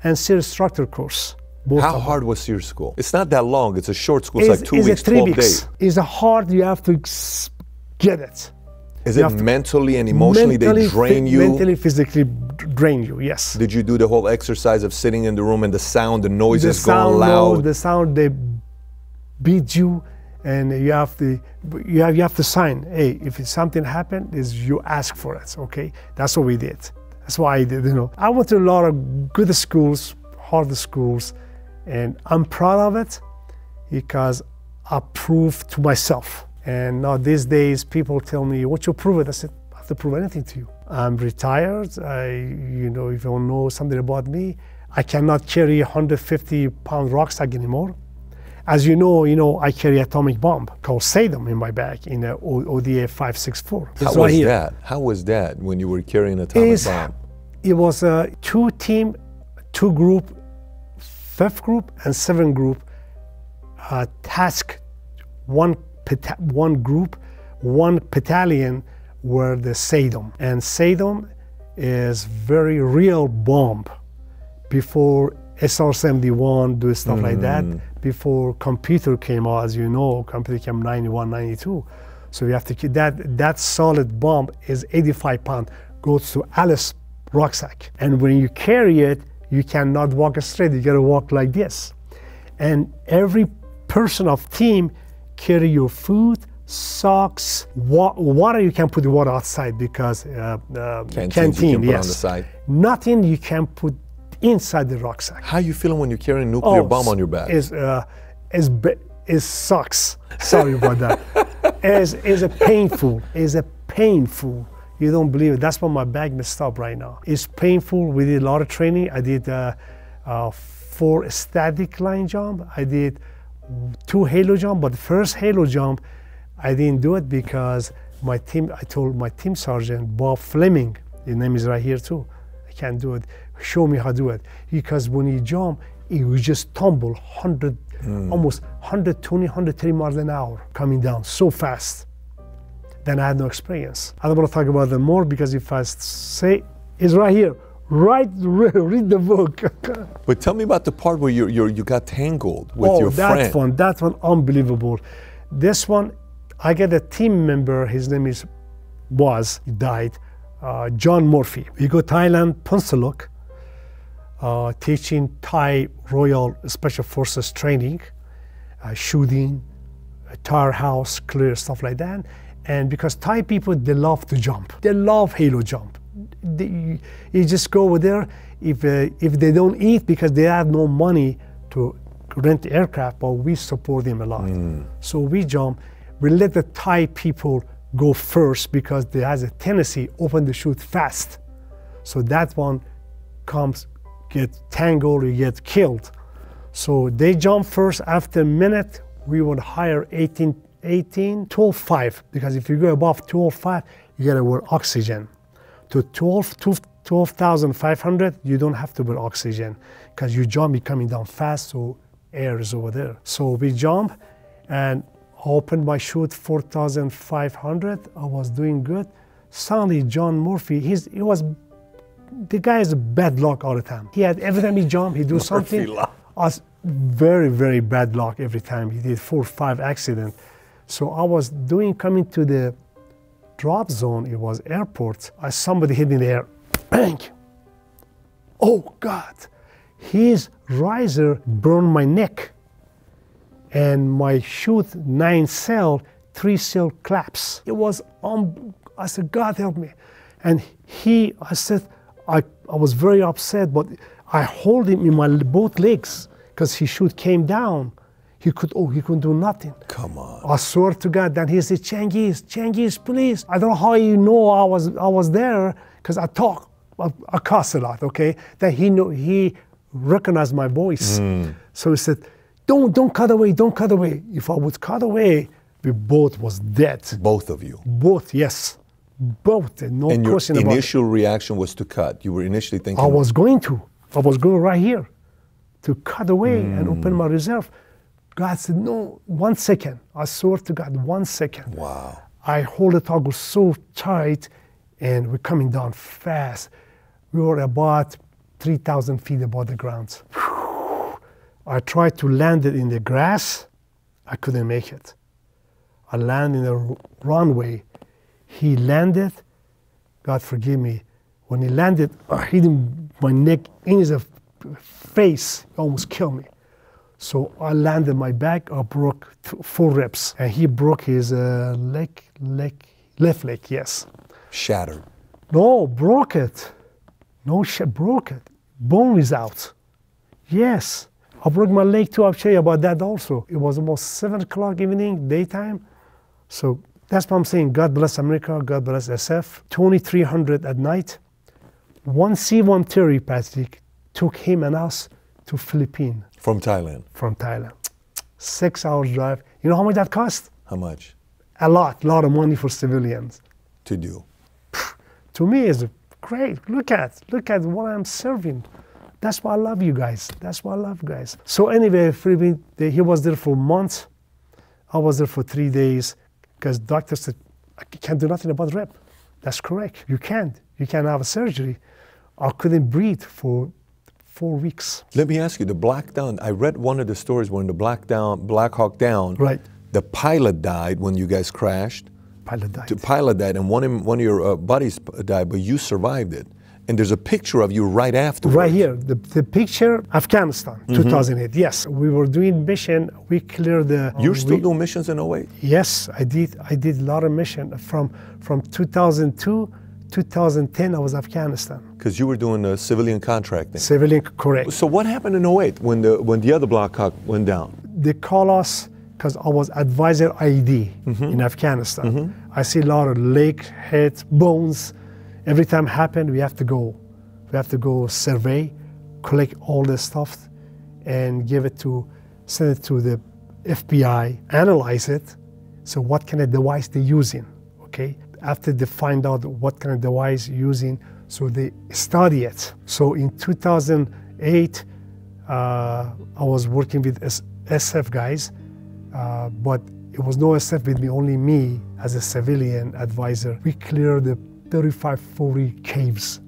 and SEER instructor course. How hard was SEER school? It's not that long. It's a short school. It's like 2 weeks, 12 days. It's hard. You have to get it. Is it mentally and emotionally they drain you? Mentally, physically drain you, yes. Did you do the whole exercise of sitting in the room and the sound, the noises going loud? The sound, they beat you, and you have to sign. Hey, if something happened, you ask for it, okay? That's what we did. That's what I did, you know. I went to a lot of good schools, hard schools, and I'm proud of it because I proved to myself. And now these days, people tell me, "What you prove it?" I said, "I have to prove anything to you." I'm retired. You know, if you want to know something about me, I cannot carry a 150-pound rucksack anymore. As you know, I carry atomic bomb called Saddam in my bag in a ODA 564. How was that? How was that when you were carrying an atomic bomb? It was a 2-team, 2-group, 5th group and 7th group task. One group, 1 battalion were the Saddam. And Saddam is very real bomb. Before SR-71, do stuff like that, before computer came out, as you know, computer came 91, 92. So you have to keep that solid bomb is 85 pounds, goes to Alice rucksack. And when you carry it, you cannot walk straight, you gotta walk like this. And every person of team carry your food, socks, water. You can put the water outside because canteen, you can put yes. on the side. Nothing you can put inside the rucksack. How are you feeling when you're carrying a nuclear bomb on your back? It sucks. Sorry about that. Is a painful. You don't believe it. That's why my back messed up right now. It's painful. We did a lot of training. I did 4 static line jump. I did 2 halo jump, but the first halo jump, I didn't do it because I told my team sergeant, Bob Fleming, his name is right here too, I can't do it, show me how to do it. Because when you jump, it will just tumble almost 120, 130 miles an hour coming down so fast. Then I had no experience. I don't want to talk about them more because if I say, it's right here. Read the book. But tell me about the part where you got tangled with your friend. That one, unbelievable. This one, I get a team member, his name he died, John Murphy. We go Thailand, Phuntsholok, teaching Thai Royal Special Forces training, shooting, tire house, clear, stuff like that. And because Thai people, they love to jump. They love halo jump. You just go over there. If they don't eat because they have no money to rent the aircraft, but we support them a lot. So we jump. We let the Thai people go first because they has a tendency open the chute fast. So that one get tangled, you get killed. So they jump first. After a minute, we would hire 12.5, because if you go above 12.5, you gotta wear oxygen. To 12,500, you don't have to wear oxygen because you jump, you're coming down fast, so air is over there. So we jump and opened my chute 4,500. I was doing good. Suddenly, John Murphy, the guy is bad luck all the time. He had, every time he jumped, he do something. Was very, very bad luck every time. He did 4 or 5 accidents. So I was coming to the drop zone, it was airport. Somebody hit me in the air, bang. Oh God, his riser burned my neck. And my chute 9 cell, 3 cell collapse. It was, I said, God help me. And I said, I was very upset, but I hold him in my both legs because his chute came down. He couldn't do nothing. Come on. I swear to God. Then he said, Cengiz, please. I don't know how you know I was there because I cuss a lot, okay? Then he recognized my voice. So he said, don't cut away, don't cut away. If I would cut away, we both was dead. Both of you? Both, yes. Both, no question about it. And your initial reaction was to cut? You were initially thinking? I was going right here to cut away and open my reserve. God said, no, 1 second. I swear to God, 1 second. Wow. I hold the toggle so tight and we're coming down fast. We were about 3,000 feet above the ground. I tried to land it in the grass. I couldn't make it. I landed in the runway. He landed. God forgive me. When he landed, I hit him, my neck in his face. He almost killed me. So I landed my back. I broke 4 ribs. And he broke his left leg, yes. Shattered. No, broke it. No, broke it. Bone is out. Yes. I broke my leg too. I'll tell you about that also. It was almost 7 o'clock evening, daytime. So That's what I'm saying. God bless America, God bless SF. 2300 at night. One C-130, Patrick, took him and us to Philippines. From Thailand? From Thailand. 6 hours drive. You know how much that cost? How much? A lot of money for civilians. To do? To me, it's great. Look at what I'm serving. That's why I love you guys. That's why I love you guys. So anyway, he was there for months. I was there for 3 days because doctor said, I can't do nothing about rep. That's correct. You can't. You can't have a surgery. I couldn't breathe for 4 weeks. Let me ask you, the Black Down, I read one of the stories when the Black Hawk Down, right. The pilot died when you guys crashed. Pilot died. The pilot died, and one of your buddies died, but you survived it. And there's a picture of you right afterwards. Right here, the picture, Afghanistan, 2008. Yes, we were doing mission. We cleared the. You're still doing missions in 08? Yes, I did. I did a lot of mission from 2002, 2010. I was Afghanistan. Because you were doing the civilian contracting. Civilian, correct. So what happened in 08 when the other Black Hawk went down? They call us because I was advisor ID in Afghanistan. I see a lot of leg, head, bones. Every time happened, we have to go. We have to go survey, collect all the stuff, and send it to the FBI, analyze it. So what kind of device they're using, okay? After they find out what kind of device using, so they study it. So in 2008, I was working with SF guys, but it was no SF with me, only me as a civilian advisor. We cleared the 3540 caves.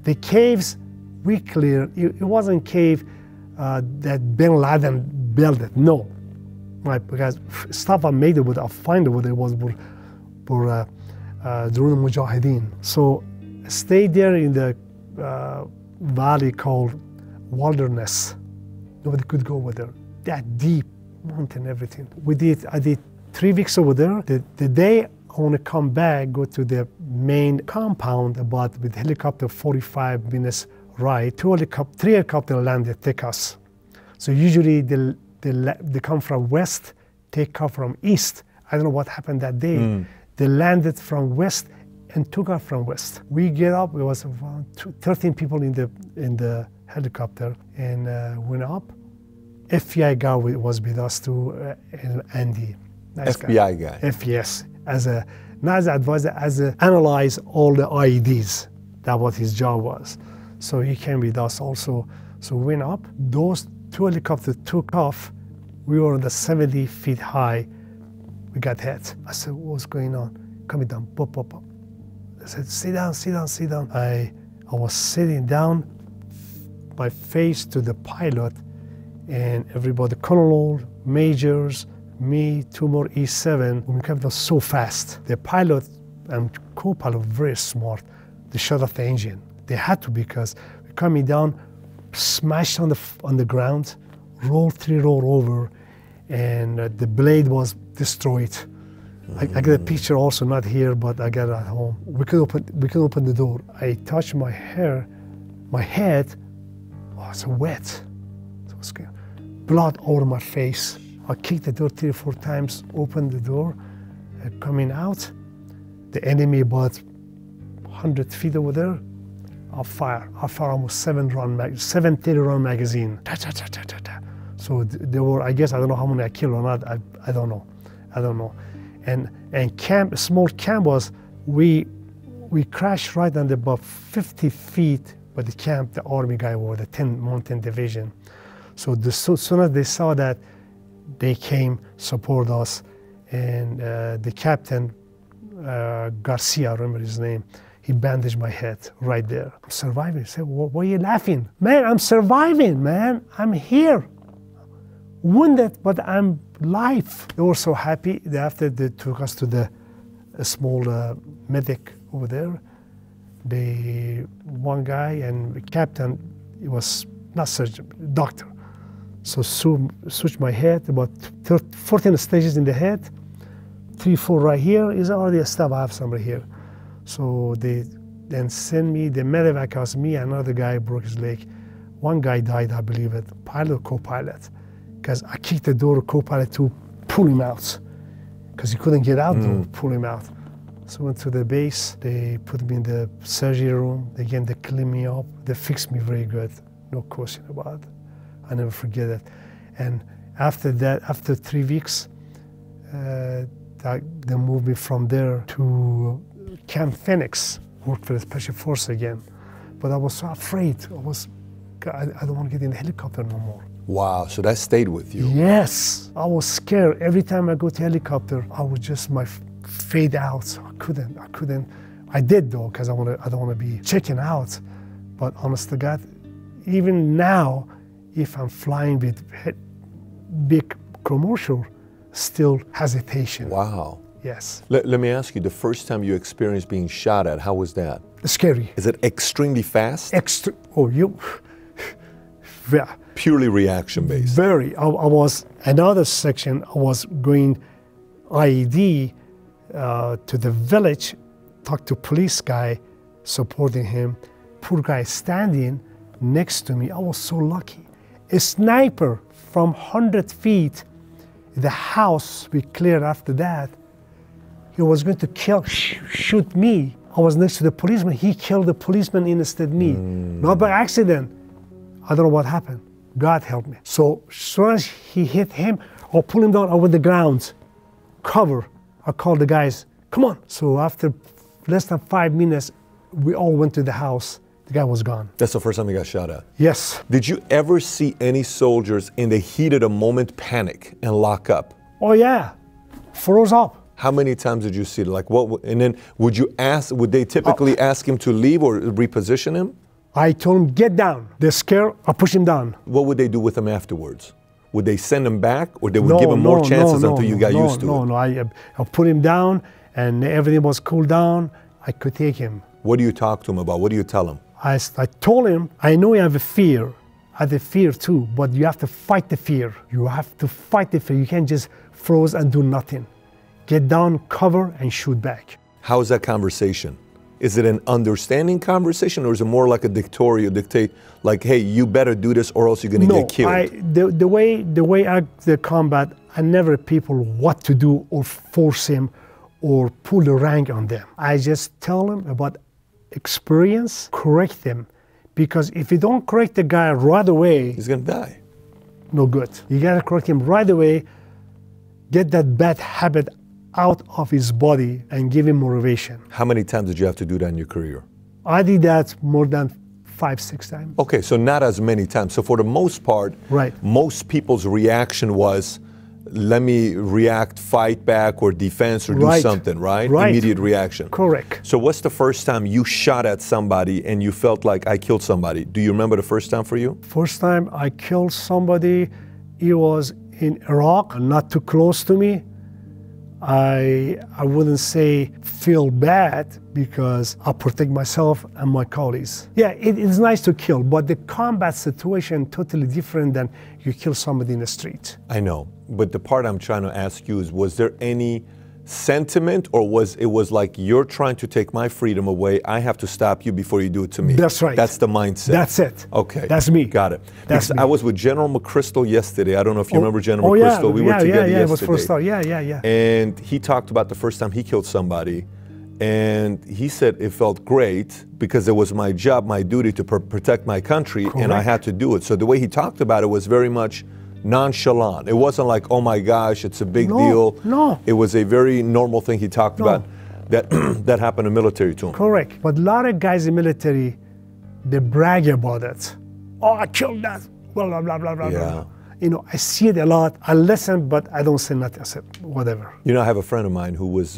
The caves we cleared, it wasn't cave that Bin Laden built it, no. Right, because stuff I made it with, I find it with it was for during Mujahideen. So I stayed there in the valley called Wilderness. Nobody could go over there. That deep mountain, everything. I did 3 weeks over there. The day I want to come back, go to the main compound, but with helicopter 45 minutes ride. 3 helicopters landed, take us. So usually they come from west, take off from east. I don't know what happened that day. They landed from west and took off from west. We get up, it was around 13 people in the helicopter, and went up. FBI guy was with us too, Andy. Nice FBI guy. FBS, not as an advisor, analyze all the IEDs. That's what his job was. So he came with us also. So we went up. Those 2 helicopters took off. We were on the 70 feet high. We got hit. I said, what's going on? Coming down, pop, pop, pop. I said, sit down, sit down, sit down. I was sitting down, my face to the pilot, and everybody, colonel, majors, me, 2 more E7. We came down so fast. The pilot and co-pilot were very smart. They shut off the engine. They had to, because we're coming down, smashed on the ground, rolled 3 roll over, and the blade was destroyed. I got a picture also, not here, but I got it at home. We could open the door. I touched my hair, my head, oh, it's wet. So it's blood over my face. I kicked the door 3 or 4 times, opened the door, coming out. The enemy about 100 feet over there. I fire almost 730 round magazine. Ta, ta, ta, ta, ta, ta. So there were, I guess, I don't know how many I killed or not. I don't know. And small camp was, we crashed right on about 50 feet by the camp, the army guy or the 10 Mountain Division. So as soon as they saw that, they came support us, and the captain, Garcia, I remember his name, he bandaged my head right there. I'm surviving. He said, why are you laughing? Man, I'm surviving, man. I'm here. Wounded, but I'm alive. They were so happy. After they took us to a small medic over there. One guy and the captain, he was not surgeon, doctor. So switched my head, about 14 stages in the head, 3, 4 right here. Is already a stab. I have somebody here. So they then send me, the medevac was me, another guy broke his leg. One guy died, I believe it, pilot or co-pilot. Because I kicked the door, co-pilot to pull him out. because he couldn't get out to pull him out. So I went to the base, they put me in the surgery room, again they cleaned me up, they fixed me very good, no question about it. I never forget it. And after that, after 3 weeks, they moved me from there to Camp Phoenix, worked for the Special Force again. But I was so afraid, I don't want to get in the helicopter no more. Wow, so that stayed with you. Yes, I was scared. Every time I go to helicopter, I would just fade out. I couldn't. I did though, because I don't want to be checking out. But honest to God, even now, if I'm flying with big commercial, still hesitation. Wow. Yes. Let me ask you, the first time you experienced being shot at, how was that? Scary. Is it extremely fast? Yeah. Purely reaction-based? Very. I was, another section, I was going IED to the village, talk to police guy, supporting him. Poor guy standing next to me. I was so lucky. A sniper from 100 feet, the house we cleared after that, he was going to shoot me. I was next to the policeman. He killed the policeman instead of me. Not by accident. I don't know what happened. God help me. So as soon as he hit him, I'll pull him down over the ground. Cover. I called the guys, come on. So after less than 5 minutes, we all went to the house. The guy was gone. That's the first time you got shot at? Yes. Did you ever see any soldiers in the heat of the moment panic and lock up? Oh yeah, froze up. How many times did you see it? Like what? And then would they typically ask him to leave or reposition him? I told him, get down. They're scared, I push him down. What would they do with him afterwards? Would they send him back, or they would give him more chances until you got used to it? No, I put him down, and everything was cooled down. I could take him. What do you talk to him about? What do you tell him? I told him, I know you have a fear. I have a fear too, but you have to fight the fear. You have to fight the fear. You can't just froze and do nothing. Get down, cover, and shoot back. How is that conversation? Is it an understanding conversation, or is it more like a dictate, like, hey, you better do this or else you're going to get killed? The way I the combat, I never people what to do or force him or pull the rank on them. I just tell them about experience, correct them. Because if you don't correct the guy right away, he's going to die. No good. You got to correct him right away, get that bad habit out of his body and give him motivation. How many times did you have to do that in your career? I did that more than 5-6 times. Okay, so not as many times. So for the most part, right, most people's reaction was, let me react, fight back, or defense, or do something, right? Immediate reaction. Correct. So what's the first time you shot at somebody and you felt like I killed somebody? Do you remember the first time for you? First time I killed somebody, it was in Iraq, not too close to me. I wouldn't say feel bad because I protect myself and my colleagues. Yeah, it's nice to kill, but the combat situation totally different than you kill somebody in the street. I know, but the part I'm trying to ask you is, was there any sentiment, or was it like, you're trying to take my freedom away, I have to stop you before you do it to me? That's right. That's the mindset. That's it. Okay. That's me. Got it. That's me. I was with General McChrystal yesterday. I don't know if you remember General McChrystal. Yeah. We were together yesterday. It was first time. Yeah. And he talked about the first time he killed somebody, and he said it felt great because it was my job, my duty to protect my country, and I had to do it. So the way he talked about it was very much nonchalant. It wasn't like, oh my gosh, it's a big deal. No. It was a very normal thing he talked about that happened in military to him. Correct. But a lot of guys in military, they brag about it. Oh, I killed that. Blah, blah, blah, blah, Yeah. You know, I see it a lot. I listen, but I don't say nothing. I said, whatever. You know, I have a friend of mine who was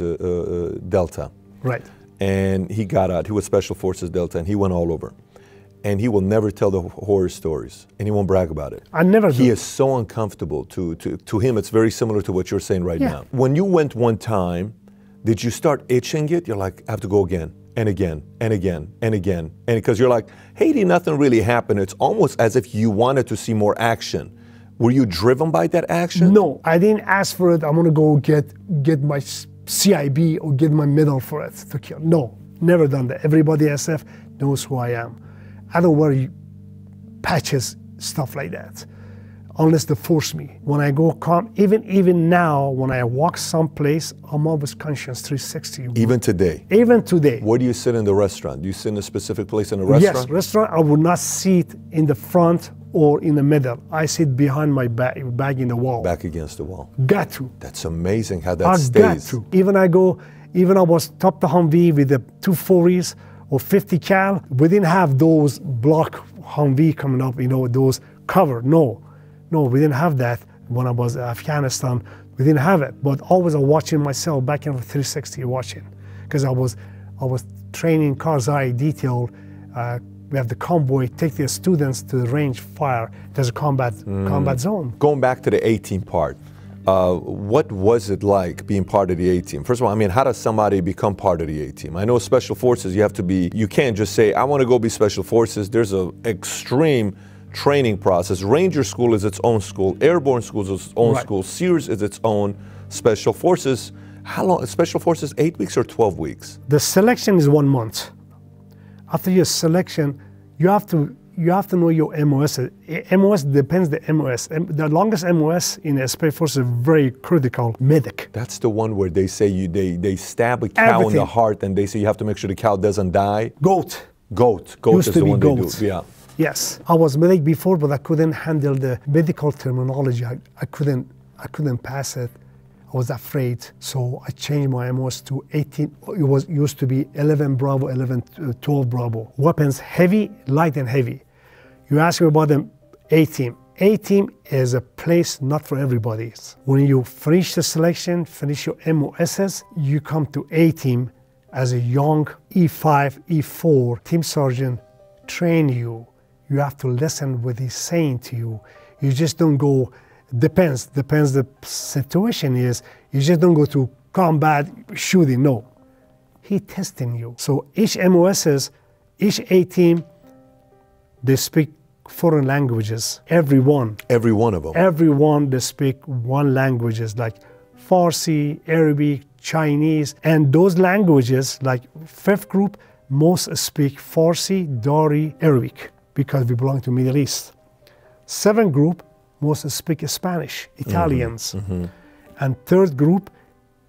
Delta. Right. And he got out. He was Special Forces Delta, and he went all over. And he will never tell the horror stories, and he won't brag about it. I never do. He is so uncomfortable. To him, it's very similar to what you're saying right now. When you went one time, did you start itching it? You're like, I have to go again, and again, and again, and again. And because you're like, Haiti, nothing really happened. It's almost as if you wanted to see more action. Were you driven by that action? No, I didn't ask for it. I'm gonna go get my CIB or get my medal for it to kill. No, never done that. Everybody at SF knows who I am. I don't wear patches, stuff like that. unless they force me. When I go calm, even now, when I walk someplace, I'm always conscious 360. Even today? Even today. Where do you sit in the restaurant? Do you sit in a specific place in a restaurant? Yes, restaurant, I would not sit in the front or in the middle. I sit behind my back in the wall. Back against the wall. Got to. That's amazing how that I stays. got to. Even I was top the Humvee with the 240s or 50 cal. We didn't have those block Humvee coming up, those cover. No, we didn't have that when I was in Afghanistan. We didn't have it. But always I was watching myself back in the 360 watching, because I was training Karzai detail. We have the convoy take the students to the range fire. There's a combat zone. Going back to the A-Team part, what was it like being part of the A-Team? First of all, how does somebody become part of the A-Team? I know Special Forces, you can't just say, I want to go be Special Forces. There's an extreme training process. Ranger School is its own school. Airborne School is its own school. Sears is its own. Special Forces, how long? Special Forces, 8 weeks or 12 weeks? The selection is 1 month. After your selection, you have to know your MOS. MOS depends the MOS. The longest MOS in the Special Forces is very critical, medic. That's the one where they say they stab a cow in the heart and they say you have to make sure the cow doesn't die. Goat. Goat Used is to the be one goat. they do. Yeah. Yes, I was medic before, but I couldn't handle the medical terminology. I couldn't pass it. I was afraid, so I changed my MOS to 18. It used to be 11 Bravo, 12 Bravo. Weapons, heavy, light and heavy. You ask me about the A-Team. A-Team is a place not for everybody. When you finish the selection, finish your MOSs, you come to A-Team as a young E5, E4 team sergeant, train you. You have to listen what he's saying to you. You just don't go. Depends the situation is. You just don't go to combat shooting, no. He testing you. So each MOSs, each A-Team, they speak foreign languages, every one. Every one of them? Every one, they speak one languages, like Farsi, Arabic, Chinese, and those languages, like 5th group, most speak Farsi, Dari, Arabic, because we belong to Middle East. 7th group, most speak Spanish, Italians. Mm-hmm. And 3rd group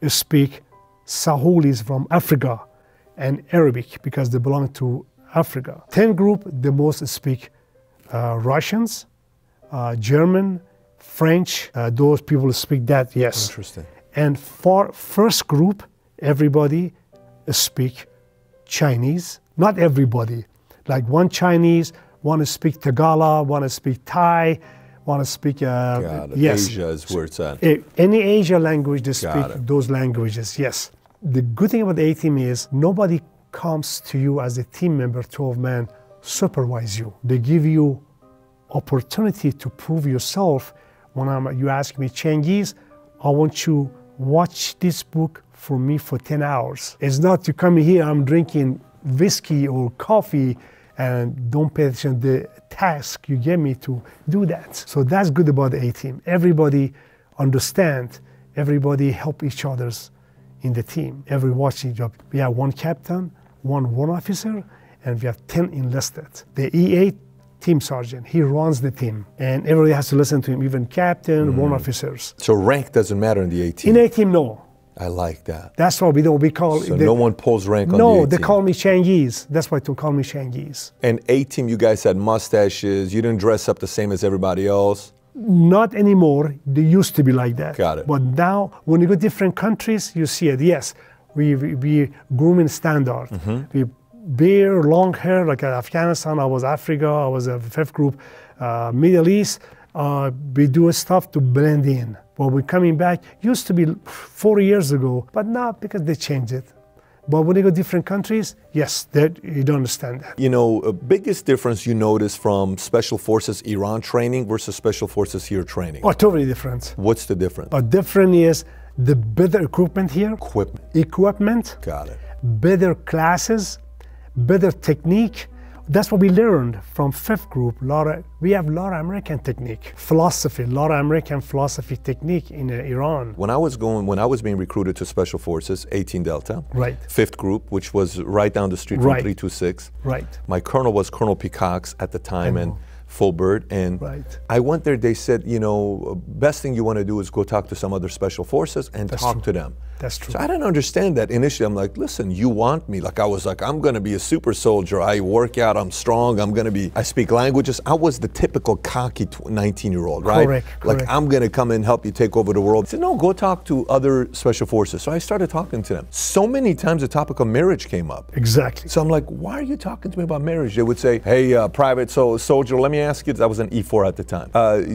speak Sahulis from Africa and Arabic because they belong to Africa. 10th group, the most speak Russians, German, French. Those people speak that, yes. Interesting. And for 1st group, everybody speak Chinese. Not everybody. Like one Chinese, one to speak Tagalog, one to speak Thai, want to speak, yes. Asia is where it's at. Any Asia language, they speak those languages, yes. The good thing about the A-Team is nobody comes to you as a team member, 12 men, supervise you. They give you opportunity to prove yourself. When you ask me, Cengiz, I want you watch this book for me for 10 hours. It's not to come here, I'm drinking whiskey or coffee and don't pay attention to the task you gave me to do that. So that's good about the A-Team. Everybody understand, everybody help each other's in the team. Every watching job. We have one captain, one warrant officer, and we have 10 enlisted. The E8 team sergeant, he runs the team. And everybody has to listen to him, even captain, warrant officers. So rank doesn't matter in the A-Team? In A-Team, no. I like that. That's why we call... So no one pulls rank on the A-Team. No, A-Team. they call me Cengiz. That's why they call me Cengiz. And A-Team, you guys had mustaches. You didn't dress up the same as everybody else? Not anymore. They used to be like that. Got it. But now, when you go to different countries, you see it. Yes, we grooming standard. We beard, long hair, like Afghanistan, I was Africa, I was a 5th group, Middle East. We do stuff to blend in. But we're coming back, used to be 4 years ago, but now because they changed it. But when you go to different countries, yes, you don't understand that. You know, biggest difference you notice from Special Forces Iran training versus Special Forces here training? Oh, totally different. What's the difference? But different is the better equipment here. Equipment. Got it. Better classes, better technique. That's what we learned from 5th group. We have a lot of American technique, philosophy, a lot of American philosophy technique in Iran. When I was being recruited to Special Forces, 18 Delta, right. 5th group, which was right down the street from 326. Right. My colonel was Colonel Peacocks at the time, and Full Bird, and Right. I went there. They said, you know, best thing you want to do is go talk to some other special forces and talk to them. That's true. So I didn't understand that initially. I'm like, listen, you want me? Like I was like, I'm going to be a super soldier. I work out. I'm strong. I speak languages. I was the typical cocky 19-year-old, right? Correct. Like I'm going to come and help you take over the world. I said, no, go talk to other special forces. So I started talking to them. So many times the topic of marriage came up. Exactly. So I'm like, why are you talking to me about marriage? They would say, hey, private soldier, let me ask you, I was an E4 at the time.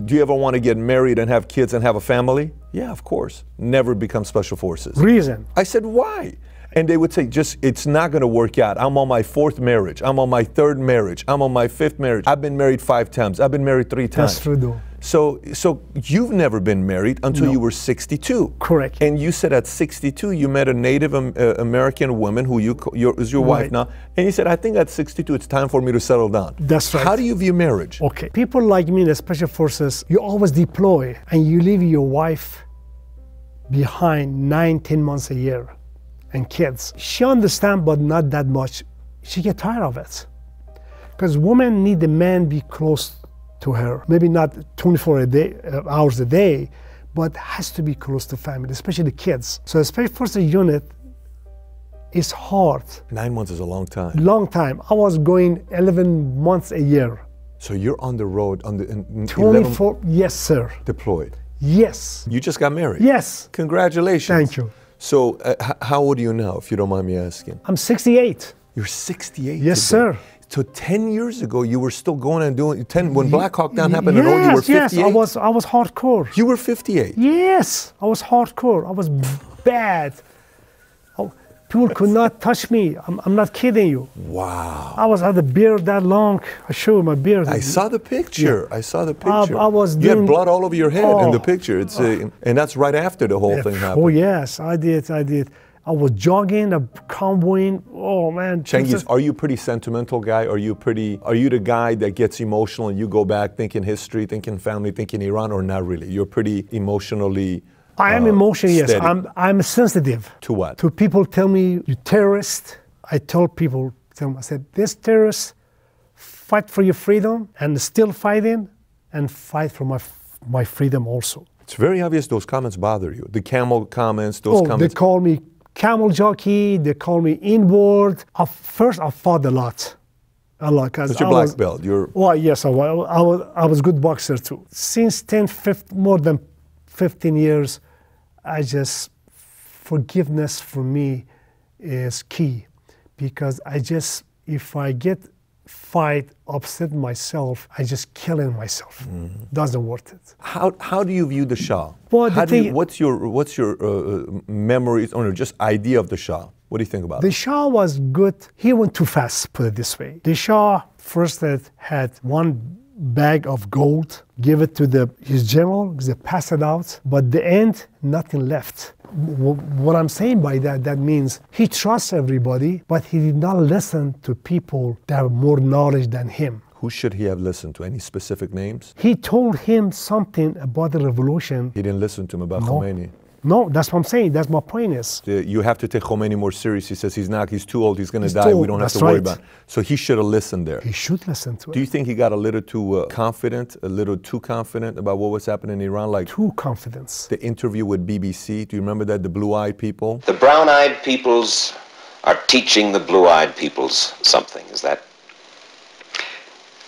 Do you ever want to get married and have kids and have a family? Yeah, of course. Never become special forces. Reason. I said, why? And they would say, it's not going to work out. I'm on my 4th marriage. I'm on my 3rd marriage. I'm on my 5th marriage. I've been married 5 times. I've been married 3 times. That's true, though. So you've never been married until you were 62. Correct. And you said at 62 you met a Native American woman who is your wife Right. now. And you said, I think at 62 it's time for me to settle down. That's right. How do you view marriage? Okay. People like me in the special forces, you always deploy and you leave your wife behind 9-10 months a year and kids. She understands, but not that much. She get tired of it. Because women need the man be close to her. Maybe not 24 hours a day, but has to be close to family, especially the kids. So a special forces unit is hard. 9 months is a long time. Long time. I was going 11 months a year. So you're on the road on the 24, yes, sir. deployed. Yes. You just got married. Yes. Congratulations. Thank you. So how old are you now, if you don't mind me asking? I'm 68. You're 68 Yes, today. sir. So 10 years ago, you were still going and doing, when Black Hawk Down happened, and you were 58? Yes, I was hardcore. You were 58? Yes, I was hardcore. I was bad. People could not touch me. I'm not kidding you. Wow. I had a beard that long. I show you my beard. I saw the picture. I saw the picture. I was You had doing- blood all over your head in the Oh. picture. It's and that's right after the whole thing happened. Oh yes, I did. I was jogging, convoying. Oh man. Cengiz, are you a pretty sentimental guy? Are you the guy that gets emotional and you go back thinking history, thinking family, thinking Iran, or not really? You're pretty emotionally I am emotional, yes. steady. I'm sensitive. To what? To people tell me, you terrorist. I tell people, I said, this terrorists fight for your freedom and still fighting and fight for my freedom also. It's very obvious those comments bother you. The camel comments, those comments. They call me camel jockey, they call me inward. First, I fought a lot. But you're black belt. Well, yes, I was a good boxer too. Since more than 15 years, forgiveness for me is key, because if I get upset myself, I just killing myself. Doesn't worth it. How do you view the Shah? Well, what's your memories or just idea of the Shah? What do you think about The it? Shah was good. He went too fast, put it this way. The Shah first had one bag of gold, give it to his general, they passed it out, but the end, nothing left. What I'm saying by that means he trusts everybody, but he did not listen to people that have more knowledge than him. Who should he have listened to? Any specific names? He told him something about the revolution. He didn't listen to him about Khomeini. No, that's what I'm saying. That's my point is. You have to take Khomeini more serious. He says he's too old, he's going to die, too old, we don't have that's to worry right. about it. So he should have listened there. He should listen to it. Do you think he got a little too confident, a little too confident about what was happening in Iran? Like Too confidence. the interview with BBC, do you remember that, the blue-eyed people? The brown-eyed peoples are teaching the blue-eyed peoples something, is that?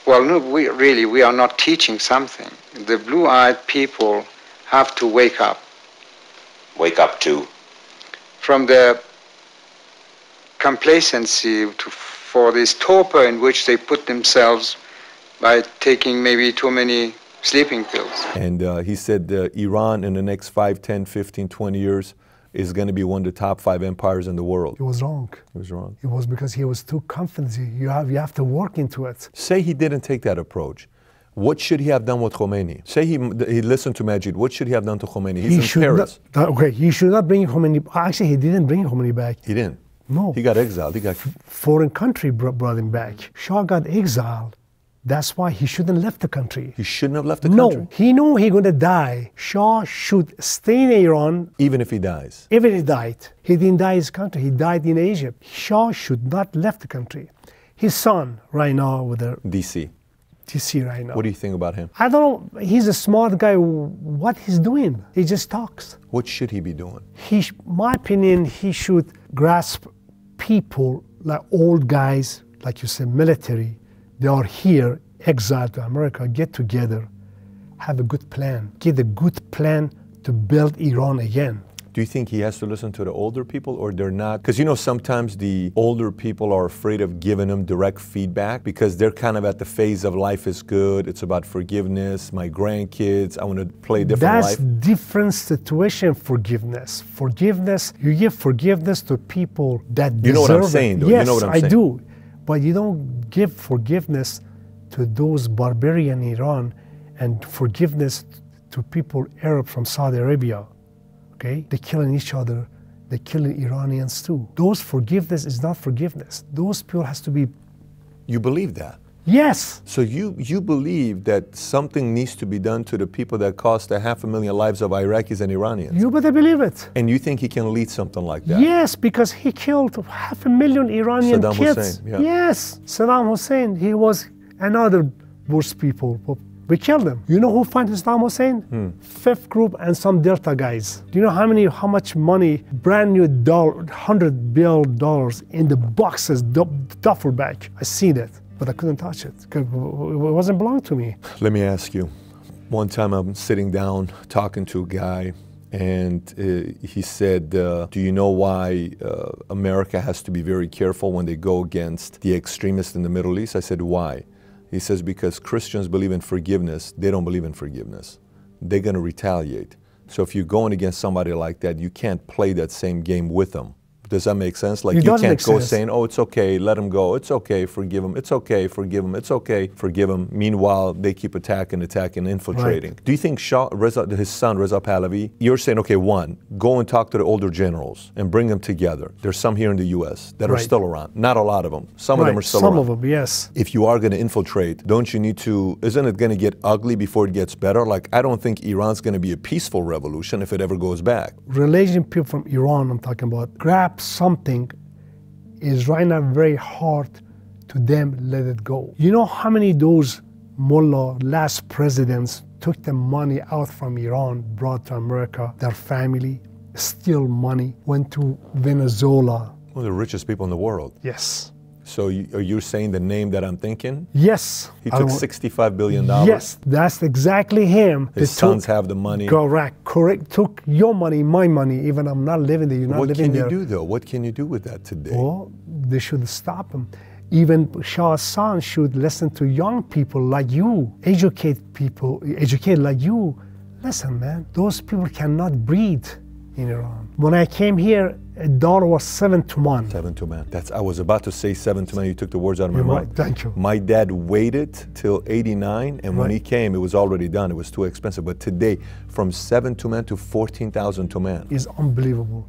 Well, no, we are not teaching something. The blue-eyed people have to wake up Wake up to? from the complacency for this torpor in which they put themselves by taking maybe too many sleeping pills. And he said Iran in the next 5, 10, 15, 20 years is going to be one of the top 5 empires in the world. He was wrong. He was wrong. It was because he was too confident. You have to work into it. Say he didn't take that approach. What should he have done with Khomeini? Say he listened to Majid. What should he have done to Khomeini? He's in Paris. He should not bring Khomeini. Actually, he didn't bring Khomeini back. He didn't. No. He got exiled. He got. Foreign country brought him back. Shah got exiled. That's why he shouldn't have left the country. He shouldn't have left the country. No, he knew he going to die. Shah should stay in Iran. Even if he dies. Even if he died. He didn't die in his country. He died in Egypt. Shah should not left the country. His son, right now, with the DC. DC right now. What do you think about him? I don't know. He's a smart guy. What he's doing? He just talks. What should he be doing? My opinion, he should grasp people like old guys, like you said, military. They are here, exiled to America. Get together, have a good plan. Get a good plan to build Iran again. Do you think he has to listen to the older people, or they're not? Because you know, sometimes the older people are afraid of giving him direct feedback because they're kind of at the phase of life is good, it's about forgiveness, my grandkids, I want to play a different life. That's different situation, forgiveness. Forgiveness, you give forgiveness to people that deserve it. You know what I'm saying, though? Yes, You know what I'm saying. I do. But you don't give forgiveness to those barbarian Iran and forgiveness to people, Arab from Saudi Arabia. Okay? They're killing each other. They're killing Iranians too. Those forgiveness is not forgiveness. Those people has to be... You believe that? Yes. So you believe that something needs to be done to the people that cost 500,000 lives of Iraqis and Iranians? You better believe it. And you think he can lead something like that? Yes, because he killed 500,000 Iranian Saddam kids. Hussein, yeah. Yes, Saddam Hussein. He was another worst people. We killed him. You know who found Saddam Hussein? Fifth Group and some Delta guys. Do you know how much money, brand new $100 billion in the boxes, duffel bag? I seen it, but I couldn't touch it because it wasn't belong to me. Let me ask you. One time I'm sitting down talking to a guy, and he said, do you know why America has to be very careful when they go against the extremists in the Middle East? I said, why? He says, because Christians believe in forgiveness, they don't believe in forgiveness. They're going to retaliate. So if you're going against somebody like that, you can't play that same game with them. Does that make sense? Like, you can't go saying, oh, it's okay, let him go. It's okay, forgive him. It's okay, forgive him. It's okay, forgive him. Meanwhile, they keep attacking, infiltrating. Right. Do you think his son, Reza Pahlavi, you're saying, okay, one, go and talk to the older generals and bring them together. There's some here in the U.S. that are still around. Not a lot of them. Some of them are still around. Some of them, yes. If you are going to infiltrate, don't you need to, isn't it going to get ugly before it gets better? Like, I don't think Iran's going to be a peaceful revolution if it ever goes back. Religion people from Iran, I'm talking about, grab something is right now very hard to them, let it go. You know how many those mullah last presidents took the money out from Iran, brought to America, their family, steal money, went to Venezuela. One of the richest people in the world. Yes. So are you saying the name that I'm thinking? Yes. He took $65 billion? Yes, that's exactly him. His sons have the money. Correct. Took your money, my money, even I'm not living there, you're not living there. What can you do though? What can you do with that today? Well, they should stop him. Even Shah's son should listen to young people like you, educate like you. Listen, man, those people cannot breathe in Iran. When I came here, $1 was 7 to 1. 7 to 1. I was about to say 7 to 1. You took the words out of my mouth. Right. Thank you. My dad waited till '89, and when he came, it was already done. It was too expensive. But today, from 7 to 1 to 14,000 to 1 is unbelievable.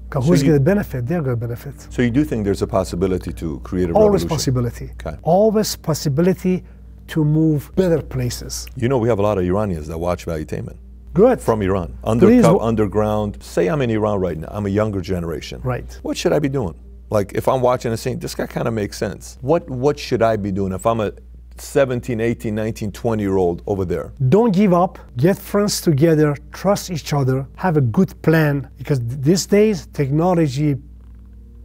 Because who's going to benefit? They're going to benefit. So you do think there's a possibility to create a Always revolution? Possibility. Okay. Always possibility to move better places. You know, we have a lot of Iranians that watch Valuetainment. Good. From Iran. Underground. Say I'm in Iran right now. I'm a younger generation. Right. What should I be doing? Like, if I'm watching and saying, this guy kind of makes sense. What should I be doing if I'm a 17, 18, 19, 20-year-old over there? Don't give up. Get friends together. Trust each other. Have a good plan. Because these days, technology,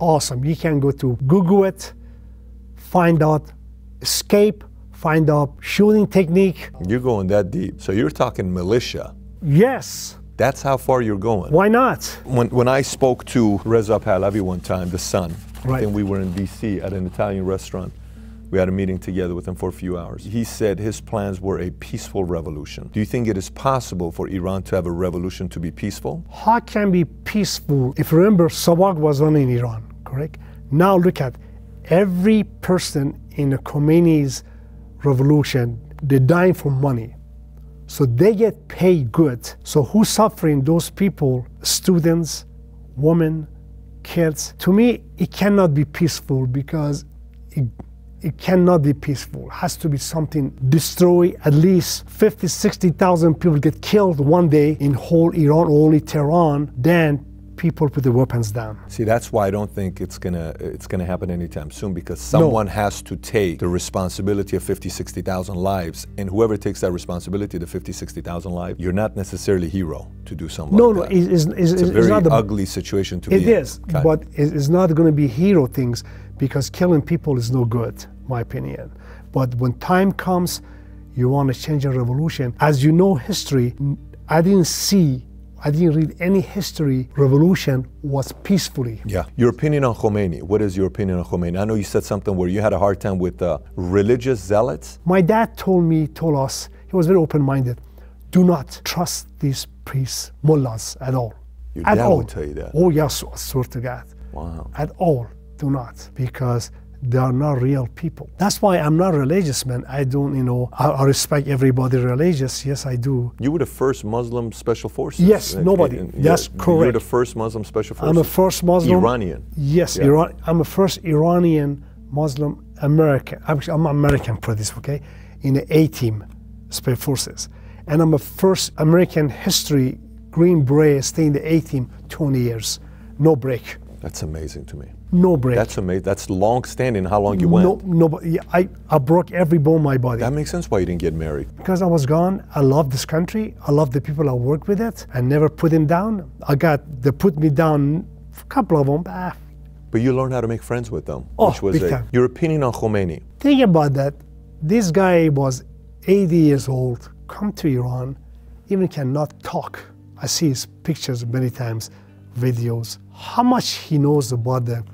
awesome. You can go to Google it, find out escape, find out shooting technique. You're going that deep. So you're talking militia. Yes. That's how far you're going. Why not? When I spoke to Reza Pahlavi one time, the son, right. I think we were in DC at an Italian restaurant. We had a meeting together with him for a few hours. He said his plans were a peaceful revolution. Do you think it is possible for Iran to have a revolution to be peaceful? How can be peaceful? If you remember, Savak was only in Iran, correct? Now look at every person in the Khomeini's revolution, they're dying for money. So they get paid good. So who's suffering? Those people, students, women, kids. To me, it cannot be peaceful because it cannot be peaceful. It has to be something destroy. At least 50, 60,000 people get killed one day in whole Iran, only Tehran. Then people put the weapons down. See, that's why I don't think it's gonna happen anytime soon, because someone has to take the responsibility of 50, 60,000 lives, and whoever takes that responsibility, the 50, 60,000 lives, you're not necessarily a hero to do something like that. It's a very ugly situation to be in. It is, but it's not going to be hero things, because killing people is no good, my opinion. But when time comes, you want to change a revolution. As you know history, I didn't read any history revolution was peacefully. Yeah. Your opinion on Khomeini. What is your opinion on Khomeini? I know you said something where you had a hard time with religious zealots. My dad told us, he was very open-minded, do not trust these priests, mullahs at all. Your dad would tell you that? Oh yes, I swear to God. Wow. At all, do not, because they are not real people. That's why I'm not religious, man. I don't, I respect everybody religious. Yes, I do. You were the first Muslim special forces. Yes, nobody. That's correct. You're the first Muslim special forces. I'm a first Muslim. Iranian. Yes, yeah. I'm a first Iranian Muslim American. I'm American for this, okay? In the A-Team Special Forces. And I'm a first American history Green Beret, stay in the A-Team 20 years. No break. That's amazing to me. No break. That's amazing. That's long standing. How long you went? No. I broke every bone in my body. That makes sense why you didn't get married. Because I was gone. I love this country. I love the people I work with it. I never put them down. They put me down, a couple of them. But you learned how to make friends with them. Oh, which was big time. Your opinion on Khomeini. Think about that. This guy was 80 years old, come to Iran, even cannot talk. I see his pictures many times, videos. How much he knows about the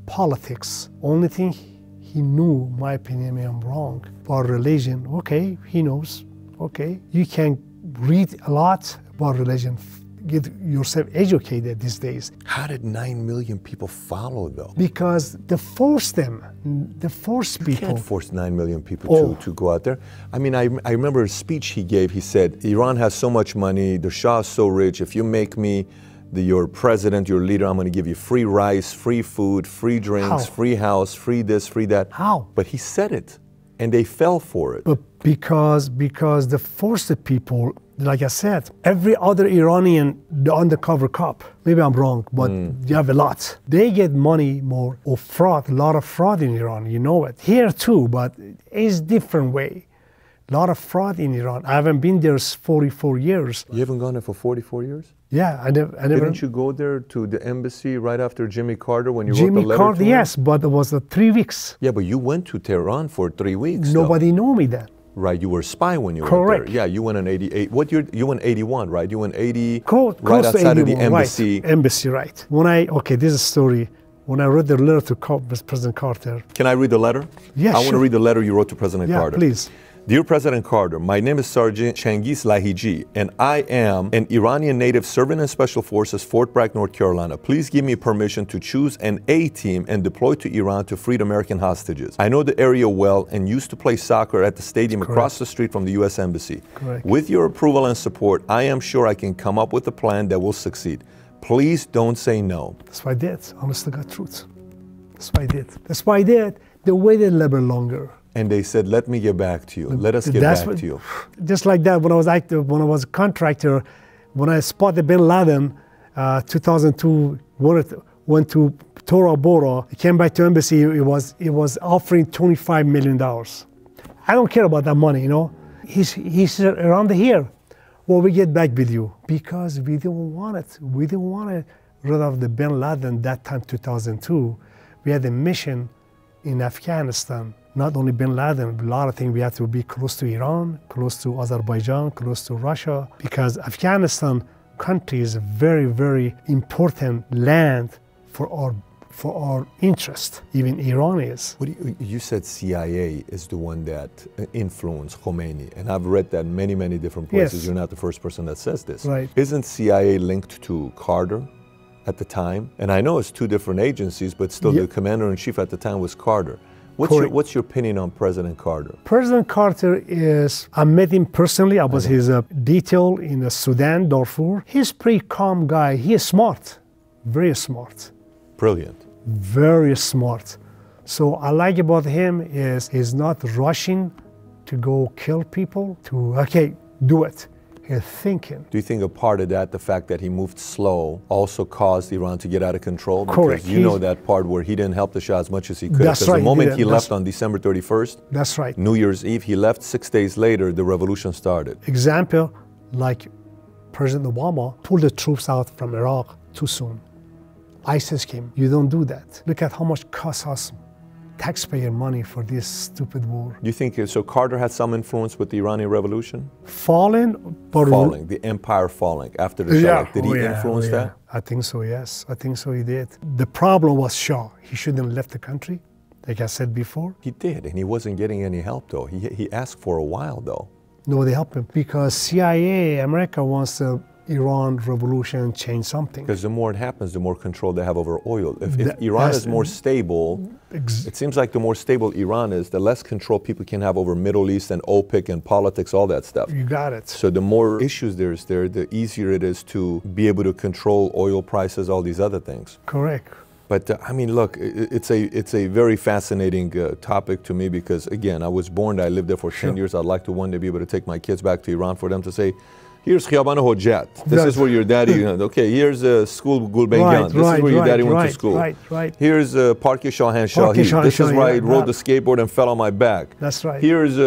politics. Only thing he knew, my opinion, maybe I'm wrong, about religion. Okay, he knows. Okay, you can read a lot about religion. Get yourself educated these days. How did 9 million people follow, though? Because they forced them. They forced people. You can't force 9 million people to go out there. I mean, I remember a speech he gave. He said, Iran has so much money, the Shah is so rich, if you make me your president, your leader, I'm going to give you free rice, free food, free drinks, free house, free this, free that. How? But he said it, and they fell for it. But because they forced the people, like I said, every other Iranian, the undercover cop, maybe I'm wrong, but you have a lot. They get money more or fraud, a lot of fraud in Iran, you know it. Here too, but it's different way. A lot of fraud in Iran. I haven't been there 44 years. You haven't gone there for 44 years? Yeah, I never. Didn't you go there to the embassy right after Jimmy Carter when you wrote the letter? Jimmy Carter, yes, but it was 3 weeks. Yeah, but you went to Tehran for 3 weeks. Nobody knew me then. Right, you were a spy when you went there. Yeah, you went in 88. What year? You went 81, right? You went 80, close right outside 81, of the embassy. Right. Embassy, right. This is a story. When I read the letter to President Carter. Can I read the letter? Yeah, I want to read the letter you wrote to President Carter. Yeah, please. Dear President Carter, my name is Sergeant Changiz Lahiji, and I am an Iranian native serving in Special Forces, Fort Bragg, North Carolina. Please give me permission to choose an A-team and deploy to Iran to free American hostages. I know the area well and used to play soccer at the stadium across the street from the U.S. Embassy. Correct. With your approval and support, I am sure I can come up with a plan that will succeed. Please don't say no. That's what I did. Honest to God truth. That's what I did. That's why I did. They waited a little bit longer. And they said, let me get back to you. Let us get back to you. Just like that, when I was active, when I was a contractor, when I spotted Bin Laden, 2002, went to Tora Bora, came back to embassy, it was offering $25 million. I don't care about that money, you know. He said, around here, well, we get back with you. Because we didn't want it. We didn't want to rid of the Bin Laden that time, 2002. We had a mission in Afghanistan. Not only Bin Laden, a lot of things. We had to be close to Iran, close to Azerbaijan, close to Russia, because Afghanistan country is a very, very important land for our interest. Even Iran is. You said CIA is the one that influenced Khomeini, and I've read that many, many different places. Yes. You're not the first person that says this. Right. Isn't CIA linked to Carter at the time? And I know it's two different agencies, but still the commander-in-chief at the time was Carter. What's your opinion on President Carter? President Carter I met him personally. I was his detail in Sudan, Darfur. He's a pretty calm guy. He is smart, very smart. Brilliant. Very smart. So I like about him is he's not rushing to go kill people, okay, do it. thinking. Do you think a part of that, the fact that he moved slow, also caused Iran to get out of control? Correct. Because you know that part where he didn't help the Shah as much as he could. That's Because right, the moment he he didn't. left on December 31st, That's right. New Year's Eve, he left 6 days later, the revolution started. Example, like President Obama pulled the troops out from Iraq too soon. ISIS came. You don't do that. Look at how much costs us taxpayer money for this stupid war. Do you think, so Carter had some influence with the Iranian revolution? Falling, but Falling, the empire falling after the Shah. Did he influence that? I think so, yes. I think so, he did. The problem was Shah. He shouldn't have left the country, like I said before. He did, and he wasn't getting any help, though. He asked for a while, though. No, they helped him because CIA, America wants the Iran revolution change something. Because the more it happens, the more control they have over oil. If Iran is more stable, it seems like the more stable Iran is, the less control people can have over Middle East and OPEC and politics, all that stuff. You got it. So the more issues there's there, the easier it is to be able to control oil prices, all these other things. Correct. But I mean, look, it's a very fascinating topic to me because, again, I was born there, I lived there for 10 years. I'd like to one day be able to take my kids back to Iran for them to say, here's Khiyaban Hojjat. This is where your daddy, okay, here's school Gulbenkian. This is where your daddy went to school. Right. Here's Park Shahanshah. This is where I rode the skateboard and fell on my back. That's right. Here's,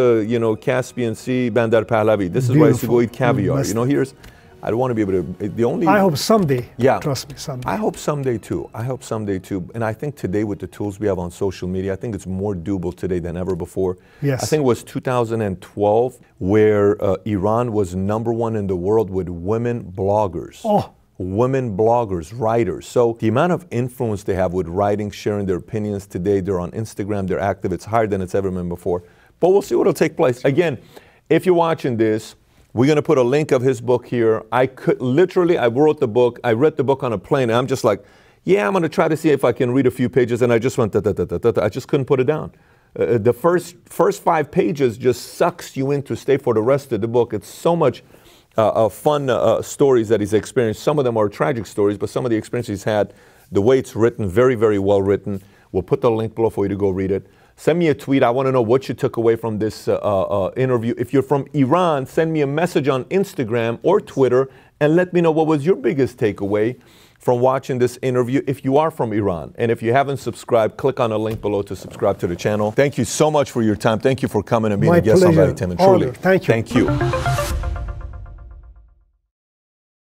Caspian Sea, Bandar Pahlavi. This is where I used to go eat caviar. Here's, I want to be able to, I hope someday, yeah, trust me, someday. I hope someday too. And I think today with the tools we have on social media, I think it's more doable today than ever before. Yes. I think it was 2012 where Iran was #1 in the world with women bloggers. Oh. Women bloggers, writers. So the amount of influence they have with writing, sharing their opinions today, they're on Instagram, they're active, it's higher than it's ever been before. But we'll see what'll take place. Again, if you're watching this, we're going to put a link of his book here. I wrote the book. I read the book on a plane, and I'm just like, yeah, I'm going to try to see if I can read a few pages, and I just went, I just couldn't put it down. The first 5 pages just sucks you in to stay for the rest of the book. It's so much fun stories that he's experienced. Some of them are tragic stories, but some of the experiences he's had, the way it's written, very, very well written. We'll put the link below for you to go read it. Send me a tweet. I want to know what you took away from this interview. If you're from Iran, send me a message on Instagram or Twitter and let me know what was your biggest takeaway from watching this interview if you are from Iran. And if you haven't subscribed, click on the link below to subscribe to the channel. Thank you so much for your time. Thank you for coming and being a guest on Valuetainment. Truly. Thank you. Thank you.